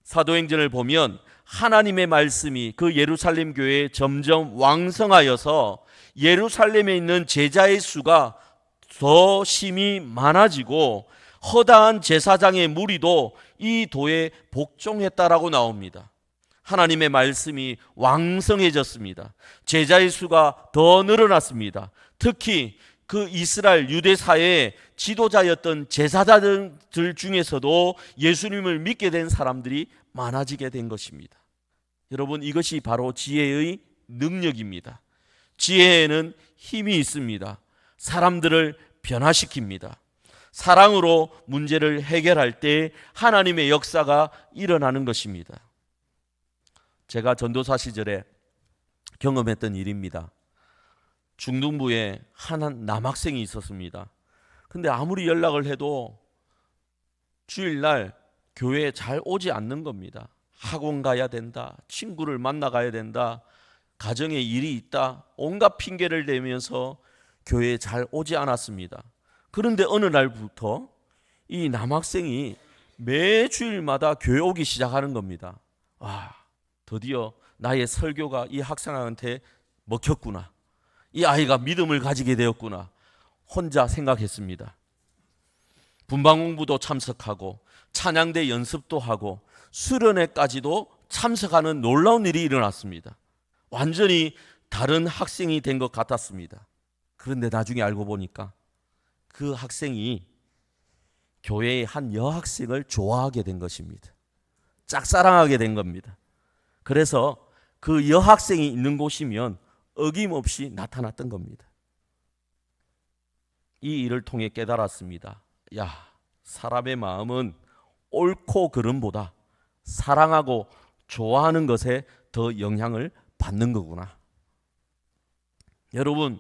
사도행전을 보면 하나님의 말씀이 그 예루살렘 교회에 점점 왕성하여서 예루살렘에 있는 제자의 수가 더 심히 많아지고 허다한 제사장의 무리도 이 도에 복종했다라고 나옵니다. 하나님의 말씀이 왕성해졌습니다. 제자의 수가 더 늘어났습니다. 특히 그 이스라엘 유대 사회의 지도자였던 제사장들 중에서도 예수님을 믿게 된 사람들이 많아지게 된 것입니다. 여러분, 이것이 바로 지혜의 능력입니다. 지혜에는 힘이 있습니다. 사람들을 변화시킵니다. 사랑으로 문제를 해결할 때 하나님의 역사가 일어나는 것입니다. 제가 전도사 시절에 경험했던 일입니다. 중등부에 한 남학생이 있었습니다. 근데 아무리 연락을 해도 주일날 교회에 잘 오지 않는 겁니다. 학원 가야 된다, 친구를 만나 가야 된다, 가정에 일이 있다, 온갖 핑계를 대면서 교회에 잘 오지 않았습니다. 그런데 어느 날부터 이 남학생이 매 주일마다 교회 오기 시작하는 겁니다. 와, 드디어 나의 설교가 이 학생한테 먹혔구나. 이 아이가 믿음을 가지게 되었구나. 혼자 생각했습니다. 분방 공부도 참석하고 찬양대 연습도 하고 수련회까지도 참석하는 놀라운 일이 일어났습니다. 완전히 다른 학생이 된 것 같았습니다. 그런데 나중에 알고 보니까 그 학생이 교회의 한 여학생을 좋아하게 된 것입니다. 짝사랑하게 된 겁니다. 그래서 그 여학생이 있는 곳이면 어김없이 나타났던 겁니다. 이 일을 통해 깨달았습니다. 야, 사람의 마음은 옳고 그름보다 사랑하고 좋아하는 것에 더 영향을 받는 거구나. 여러분,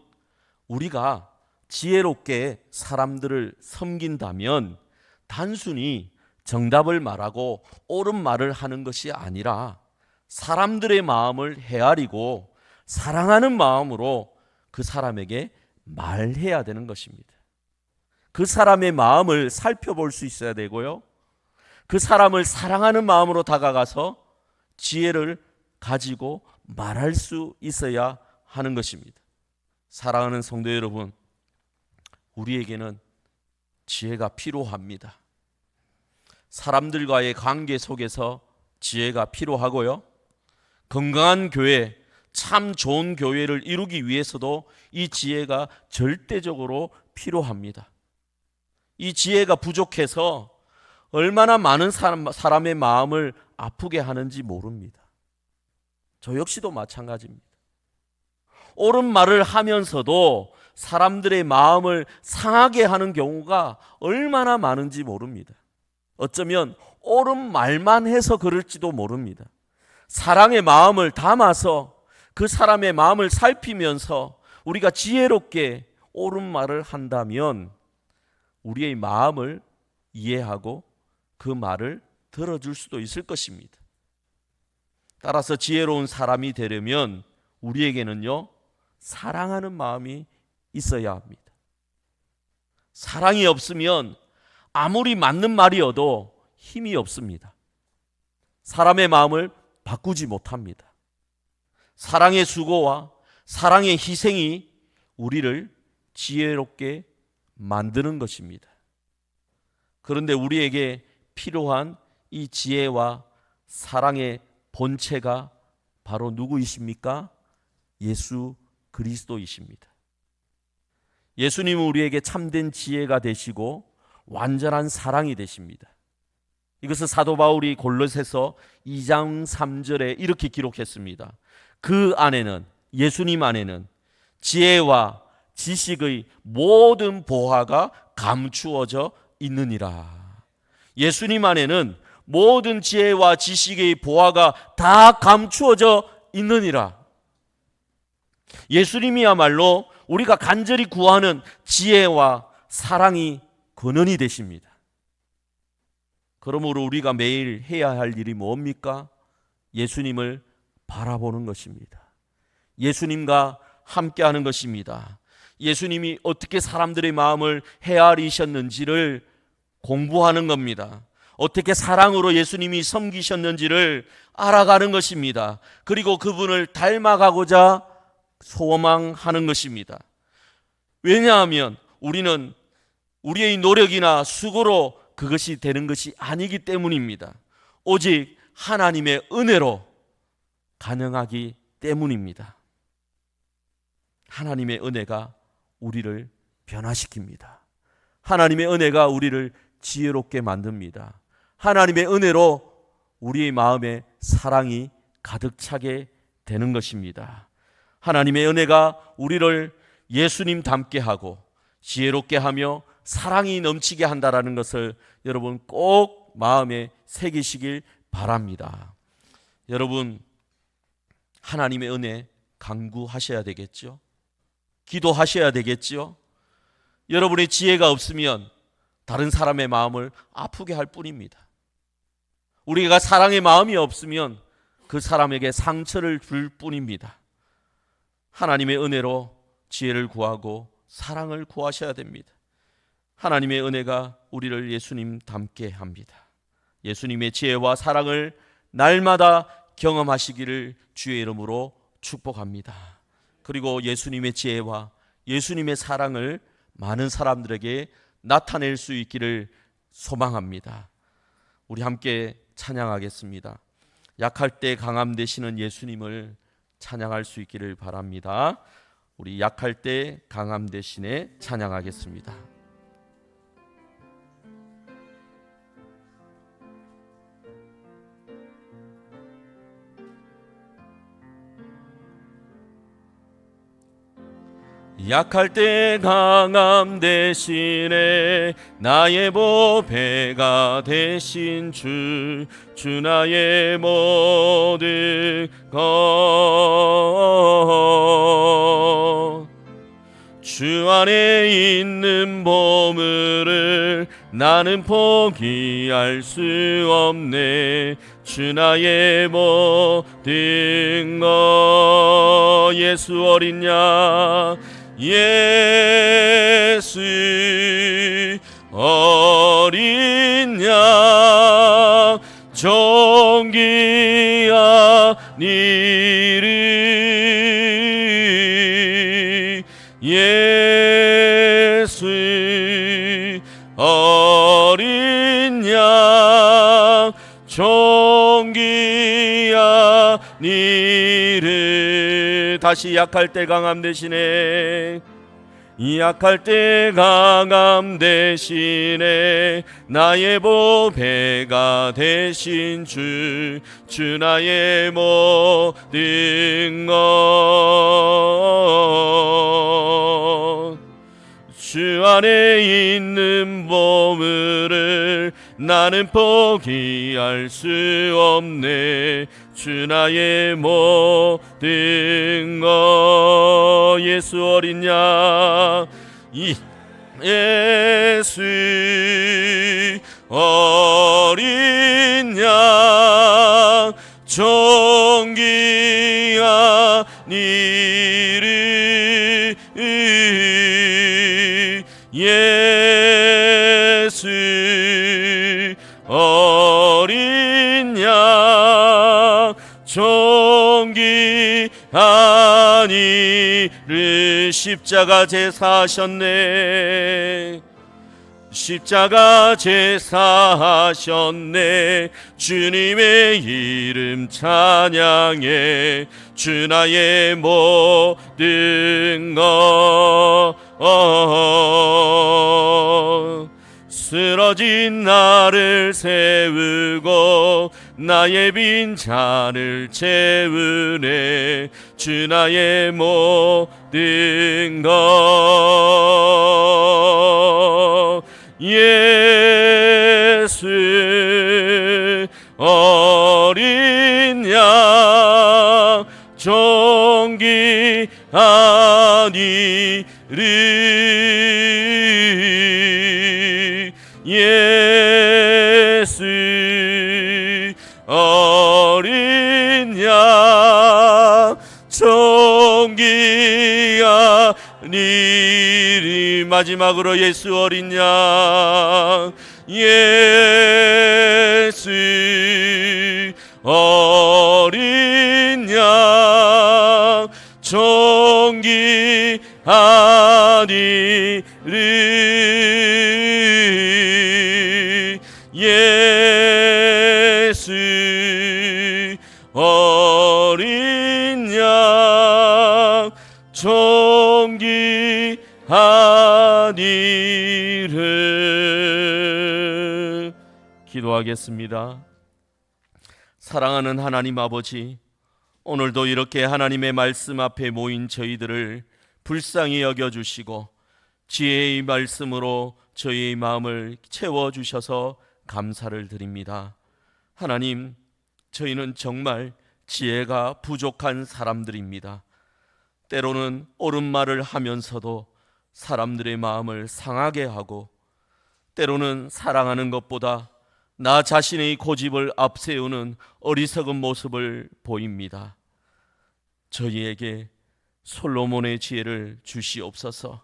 우리가 지혜롭게 사람들을 섬긴다면 단순히 정답을 말하고 옳은 말을 하는 것이 아니라 사람들의 마음을 헤아리고 사랑하는 마음으로 그 사람에게 말해야 되는 것입니다. 그 사람의 마음을 살펴볼 수 있어야 되고요. 그 사람을 사랑하는 마음으로 다가가서 지혜를 가지고 말할 수 있어야 하는 것입니다. 사랑하는 성도 여러분, 우리에게는 지혜가 필요합니다. 사람들과의 관계 속에서 지혜가 필요하고요. 건강한 교회, 참 좋은 교회를 이루기 위해서도 이 지혜가 절대적으로 필요합니다. 이 지혜가 부족해서 얼마나 많은 사람의 마음을 아프게 하는지 모릅니다. 저 역시도 마찬가지입니다. 옳은 말을 하면서도 사람들의 마음을 상하게 하는 경우가 얼마나 많은지 모릅니다. 어쩌면 옳은 말만 해서 그럴지도 모릅니다. 사랑의 마음을 담아서 그 사람의 마음을 살피면서 우리가 지혜롭게 옳은 말을 한다면 우리의 마음을 이해하고 그 말을 들어줄 수도 있을 것입니다. 따라서 지혜로운 사람이 되려면 우리에게는요, 사랑하는 마음이 있어야 합니다. 사랑이 없으면 아무리 맞는 말이어도 힘이 없습니다. 사람의 마음을 바꾸지 못합니다. 사랑의 수고와 사랑의 희생이 우리를 지혜롭게 만드는 것입니다. 그런데 우리에게 필요한 이 지혜와 사랑의 본체가 바로 누구이십니까? 예수 그리스도이십니다. 예수님은 우리에게 참된 지혜가 되시고 완전한 사랑이 되십니다. 이것을 사도 바울이 골로새서 2장 3절에 이렇게 기록했습니다. 그 안에는, 예수님 안에는 지혜와 지식의 모든 보화가 감추어져 있느니라. 예수님 안에는 모든 지혜와 지식의 보화가 다 감추어져 있느니라. 예수님이야말로 우리가 간절히 구하는 지혜와 사랑이 근원이 되십니다. 그러므로 우리가 매일 해야 할 일이 뭡니까? 예수님을 바라보는 것입니다. 예수님과 함께하는 것입니다. 예수님이 어떻게 사람들의 마음을 헤아리셨는지를 공부하는 겁니다. 어떻게 사랑으로 예수님이 섬기셨는지를 알아가는 것입니다. 그리고 그분을 닮아가고자 소망하는 것입니다. 왜냐하면 우리는 우리의 노력이나 수고로 그것이 되는 것이 아니기 때문입니다. 오직 하나님의 은혜로 가능하기 때문입니다. 하나님의 은혜가 우리를 변화시킵니다. 하나님의 은혜가 우리를 지혜롭게 만듭니다. 하나님의 은혜로 우리의 마음에 사랑이 가득 차게 되는 것입니다. 하나님의 은혜가 우리를 예수님 닮게 하고 지혜롭게 하며 사랑이 넘치게 한다라는 것을 여러분 꼭 마음에 새기시길 바랍니다. 여러분, 하나님의 은혜 간구하셔야 되겠죠? 기도하셔야 되겠죠? 여러분의 지혜가 없으면 다른 사람의 마음을 아프게 할 뿐입니다. 우리가 사랑의 마음이 없으면 그 사람에게 상처를 줄 뿐입니다. 하나님의 은혜로 지혜를 구하고 사랑을 구하셔야 됩니다. 하나님의 은혜가 우리를 예수님 닮게 합니다. 예수님의 지혜와 사랑을 날마다 경험하시기를 주의 이름으로 축복합니다. 그리고 예수님의 지혜와 예수님의 사랑을 많은 사람들에게 나타낼 수 있기를 소망합니다. 우리 함께 찬양하겠습니다. 약할 때 강함 되시는 예수님을 찬양할 수 있기를 바랍니다. 우리 약할 때 강함 되시네 찬양하겠습니다. 약할 때 강함 대신에 나의 보배가 되신 주 나의 모든 것 주 안에 있는 보물을 나는 포기할 수 없네 주 나의 모든 것 예수 어린 양 예수 어린 양 존귀한 이름 예수 어린 양 존귀한 이름 다시 약할 때 강함 대신에 약할 때 강함 대신에 나의 보배가 되신 주 나의 모든 것 주 안에 있는 보물을 나는 포기할 수 없네 주 나의 모든 것 예수 어린 양 예수 어린 양 존귀한 이름 예수 어린 양 존귀한 이를 십자가 제사하셨네 십자가 제사하셨네 주님의 이름 찬양해 주 나의 모든 것 쓰러진 나를 세우고 나의 빈잔을 채우네. 주 나의 모든 것. 예수 어린 양 존귀하니를. 예수 어린 양 존귀하니를. 마지막으로 예수 어린 양. 예수 어린 양 존귀하니를. 예수 어린 양 존귀하니를. 기도하겠습니다. 사랑하는 하나님 아버지, 오늘도 이렇게 하나님의 말씀 앞에 모인 저희들을 불쌍히 여겨주시고 지혜의 말씀으로 저희의 마음을 채워주셔서 감사를 드립니다. 하나님, 저희는 정말 지혜가 부족한 사람들입니다. 때로는 옳은 말을 하면서도 사람들의 마음을 상하게 하고, 때로는 사랑하는 것보다 나 자신의 고집을 앞세우는 어리석은 모습을 보입니다. 저희에게 솔로몬의 지혜를 주시옵소서.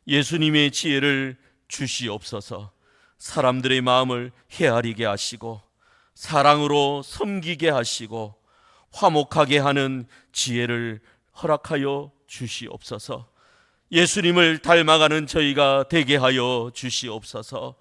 예수님의 지혜를 주시옵소서. 사람들의 마음을 헤아리게 하시고 사랑으로 섬기게 하시고 화목하게 하는 지혜를 허락하여 주시옵소서. 예수님을 닮아가는 저희가 되게 하여 주시옵소서.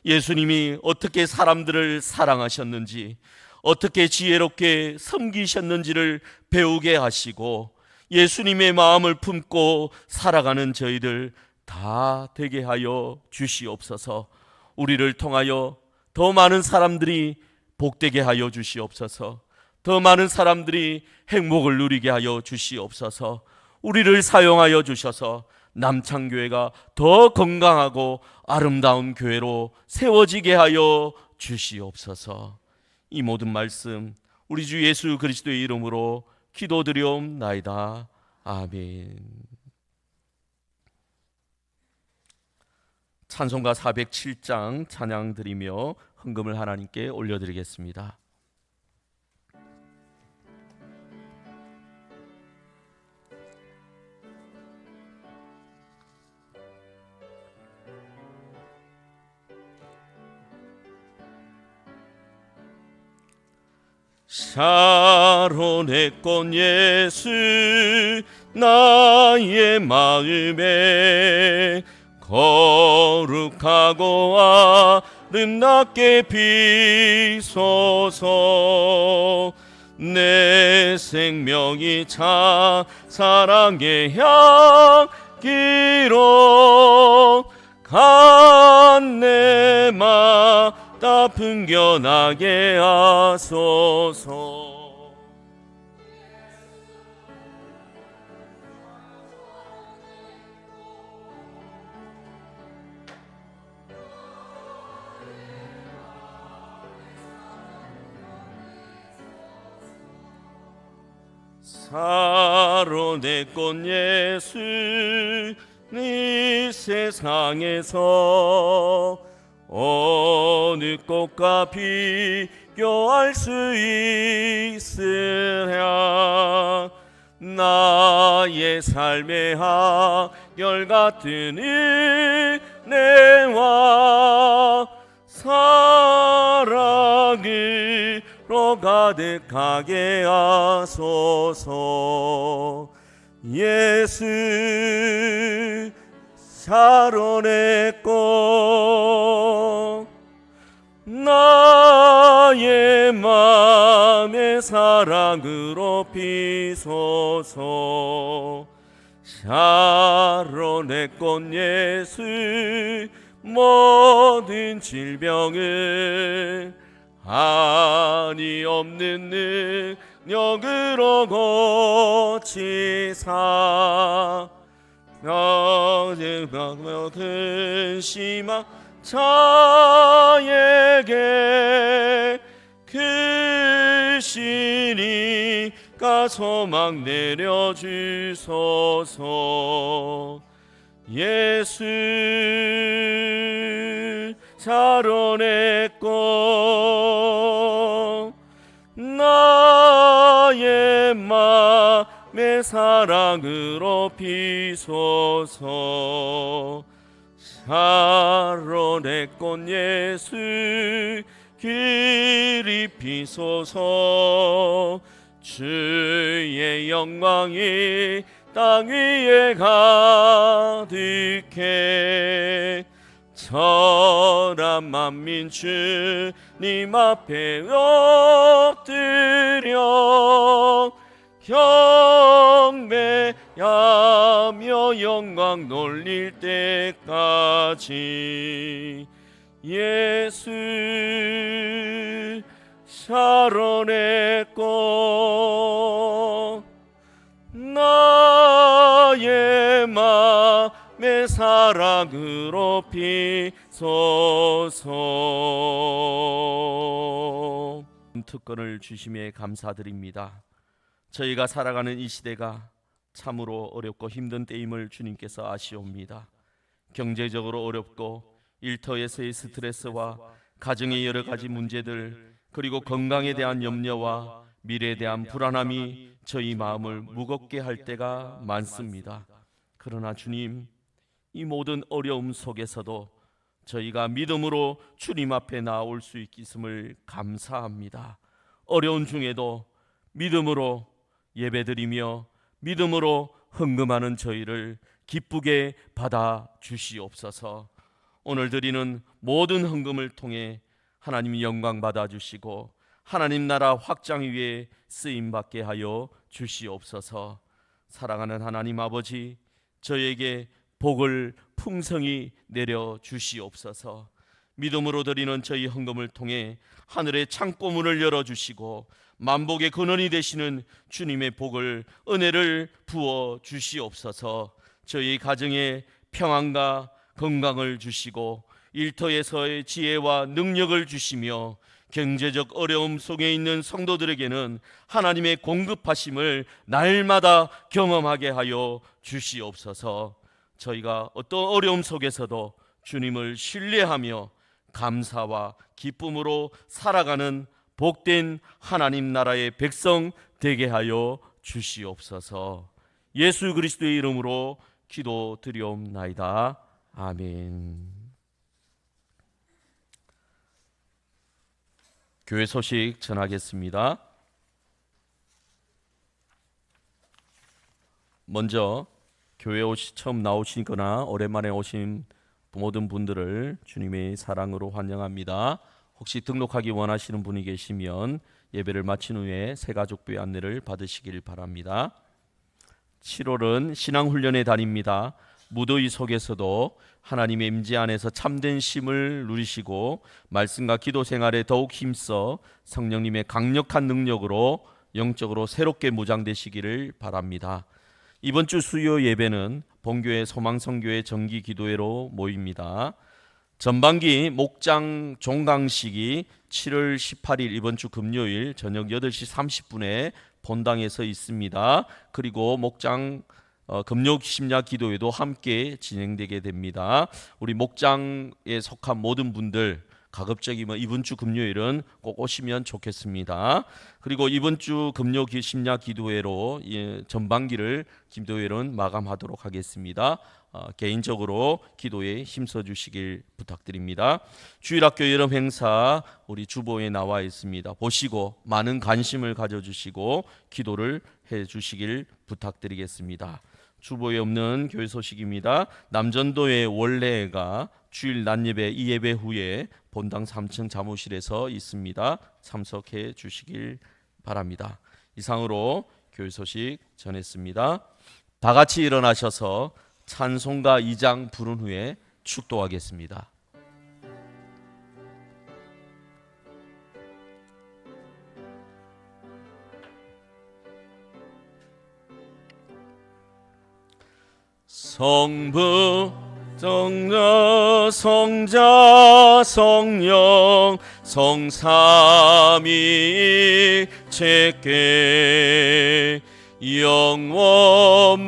예수님이 어떻게 사람들을 사랑하셨는지, 어떻게 지혜롭게 섬기셨는지를 배우게 하시고 예수님의 마음을 품고 살아가는 저희들 다 되게 하여 주시옵소서. 우리를 통하여 더 많은 사람들이 복되게 하여 주시옵소서. 더 많은 사람들이 행복을 누리게 하여 주시옵소서. 우리를 사용하여 주셔서 남창교회가 더 건강하고 아름다운 교회로 세워지게 하여 주시옵소서. 이 모든 말씀 우리 주 예수 그리스도의 이름으로 기도드리옵나이다. 아멘. 찬송가 407장 찬양 드리며 헌금을 하나님께 올려드리겠습니다. 샤론의 꽃 예수 나의 마음에 거룩하고 아름답게 비소서. 내 생명이 차 사랑의 향기로 간 내 맘 다 풍겨나게 하소서. 사론의 꽃 예수 네 세상에서 어느 꽃과 비교할 수 있으랴. 나의 삶의 한결 같은 은혜와 사랑으로 가득하게 하소서. 예수 샤론의 꽃 나의 맘의 사랑으로 피소서. 샤론의 꽃 예수 모든 질병을 한이 없는 능력으로 고치사 근심한 자에게 그 신이가 소망 내려주소서. 예수 샤론의 꽃 나의 맘의 사랑으로 피소서. 샤론의 꽃 예수 길이 피소서. 주의 영광이 땅 위에 가득해 천한 만민 주님 앞에 엎드려 경배하며 영광 돌릴 때까지. 예수 샤론의 꽃 나의 맘의 사랑으로 피소서. 특권을 주심에 감사드립니다. 저희가 살아가는 이 시대가 참으로 어렵고 힘든 때임을 주님께서 아시옵니다. 경제적으로 어렵고 일터에서의 스트레스와 가정의 여러 가지 문제들, 그리고 건강에 대한 염려와 미래에 대한 불안함이 저희 마음을 무겁게 할 때가 많습니다. 그러나 주님, 이 모든 어려움 속에서도 저희가 믿음으로 주님 앞에 나올 수 있음을 감사합니다. 어려운 중에도 믿음으로 예배드리며 믿음으로 헌금하는 저희를 기쁘게 받아 주시옵소서. 오늘 드리는 모든 헌금을 통해 하나님 영광 받아 주시고 하나님 나라 확장 위에 쓰임 받게 하여 주시옵소서. 사랑하는 하나님 아버지, 저에게 복을 풍성히 내려 주시옵소서. 믿음으로 드리는 저희 헌금을 통해 하늘의 창고문을 열어 주시고 만복의 근원이 되시는 주님의 복을, 은혜를 부어 주시옵소서. 저희 가정에 평안과 건강을 주시고 일터에서의 지혜와 능력을 주시며 경제적 어려움 속에 있는 성도들에게는 하나님의 공급하심을 날마다 경험하게 하여 주시옵소서. 저희가 어떤 어려움 속에서도 주님을 신뢰하며 감사와 기쁨으로 살아가는 복된 하나님 나라의 백성 되게 하여 주시옵소서. 예수 그리스도의 이름으로 기도드리옵나이다. 아멘. 교회 소식 전하겠습니다. 먼저 교회 처음 나오시거나 오랜만에 오신 모든 분들을 주님의 사랑으로 환영합니다. 혹시 등록하기 원하시는 분이 계시면 예배를 마친 후에 새가족부의 안내를 받으시길 바랍니다. 7월은 신앙훈련의 달입니다. 무더위 속에서도 하나님의 임재 안에서 참된 쉼을 누리시고 말씀과 기도 생활에 더욱 힘써 성령님의 강력한 능력으로 영적으로 새롭게 무장되시기를 바랍니다. 이번 주 수요 예배는 본교회 소망성교회 정기 기도회로 모입니다. 전반기 목장 종강식이 7월 18일 이번 주 금요일 저녁 8시 30분에 본당에서 있습니다. 그리고 목장 금요 심야 기도회도 함께 진행되게 됩니다. 우리 목장에 속한 모든 분들 가급적이면 이번 주 금요일은 꼭 오시면 좋겠습니다. 그리고 이번 주 금요 심야 기도회로 전반기를 기도회는 마감하도록 하겠습니다. 개인적으로 기도에 힘써 주시길 부탁드립니다. 주일학교 여름 행사 우리 주보에 나와 있습니다. 보시고 많은 관심을 가져주시고 기도를 해주시길 부탁드리겠습니다. 주보에 없는 교회 소식입니다. 남전도의 원래가 주일 낮예배 2예배 후에 본당 3층 사무실에서 있습니다. 참석해 주시길 바랍니다. 이상으로 교회 소식 전했습니다. 다 같이 일어나셔서 찬송가 2장 부른 후에 축도하겠습니다. 성부 성자 성자 성령 성삼위 제께 영원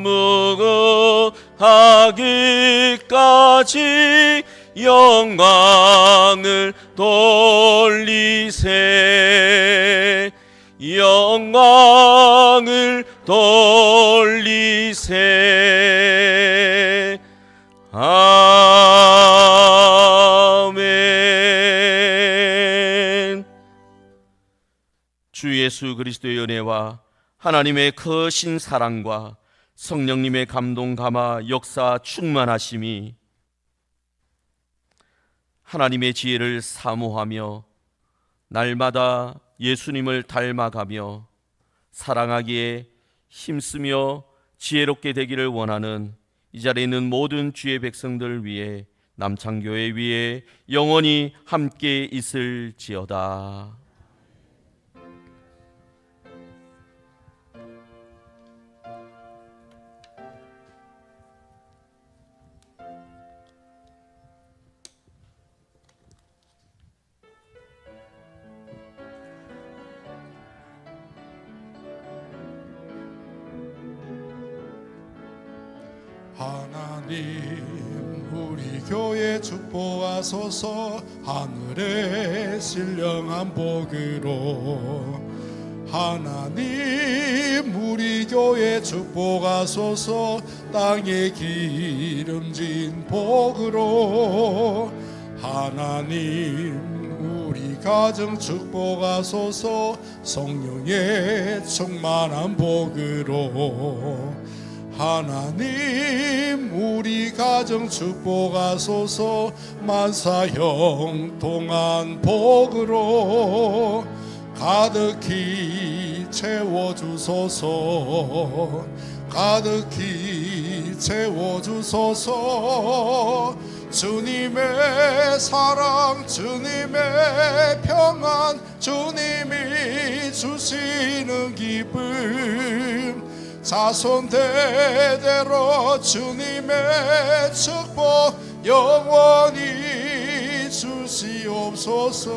무궁하기까지 영광을 돌리세 영광을 돌리세 아멘. 주 예수 그리스도의 은혜와 하나님의 크신 사랑과 성령님의 감동 감화 역사 충만하심이 하나님의 지혜를 사모하며 날마다 예수님을 닮아가며 사랑하기에 힘쓰며 지혜롭게 되기를 원하는 이 자리에 있는 모든 주의 백성들 위해 남창교회 위에 영원히 함께 있을지어다. 하나님 우리 교회 축복하소서 하늘의 신령한 복으로 하나님 우리 교회 축복하소서 땅에 기름진 복으로 하나님 우리 가정 축복하소서 성령의 충만한 복으로 하나님 우리 가정 축복하소서 만사 형통한 복으로 가득히 채워주소서 가득히 채워주소서 주님의 사랑 주님의 평안 주님이 주시는 기쁨 자손 대대로 주님의 축복 영원히 주시옵소서.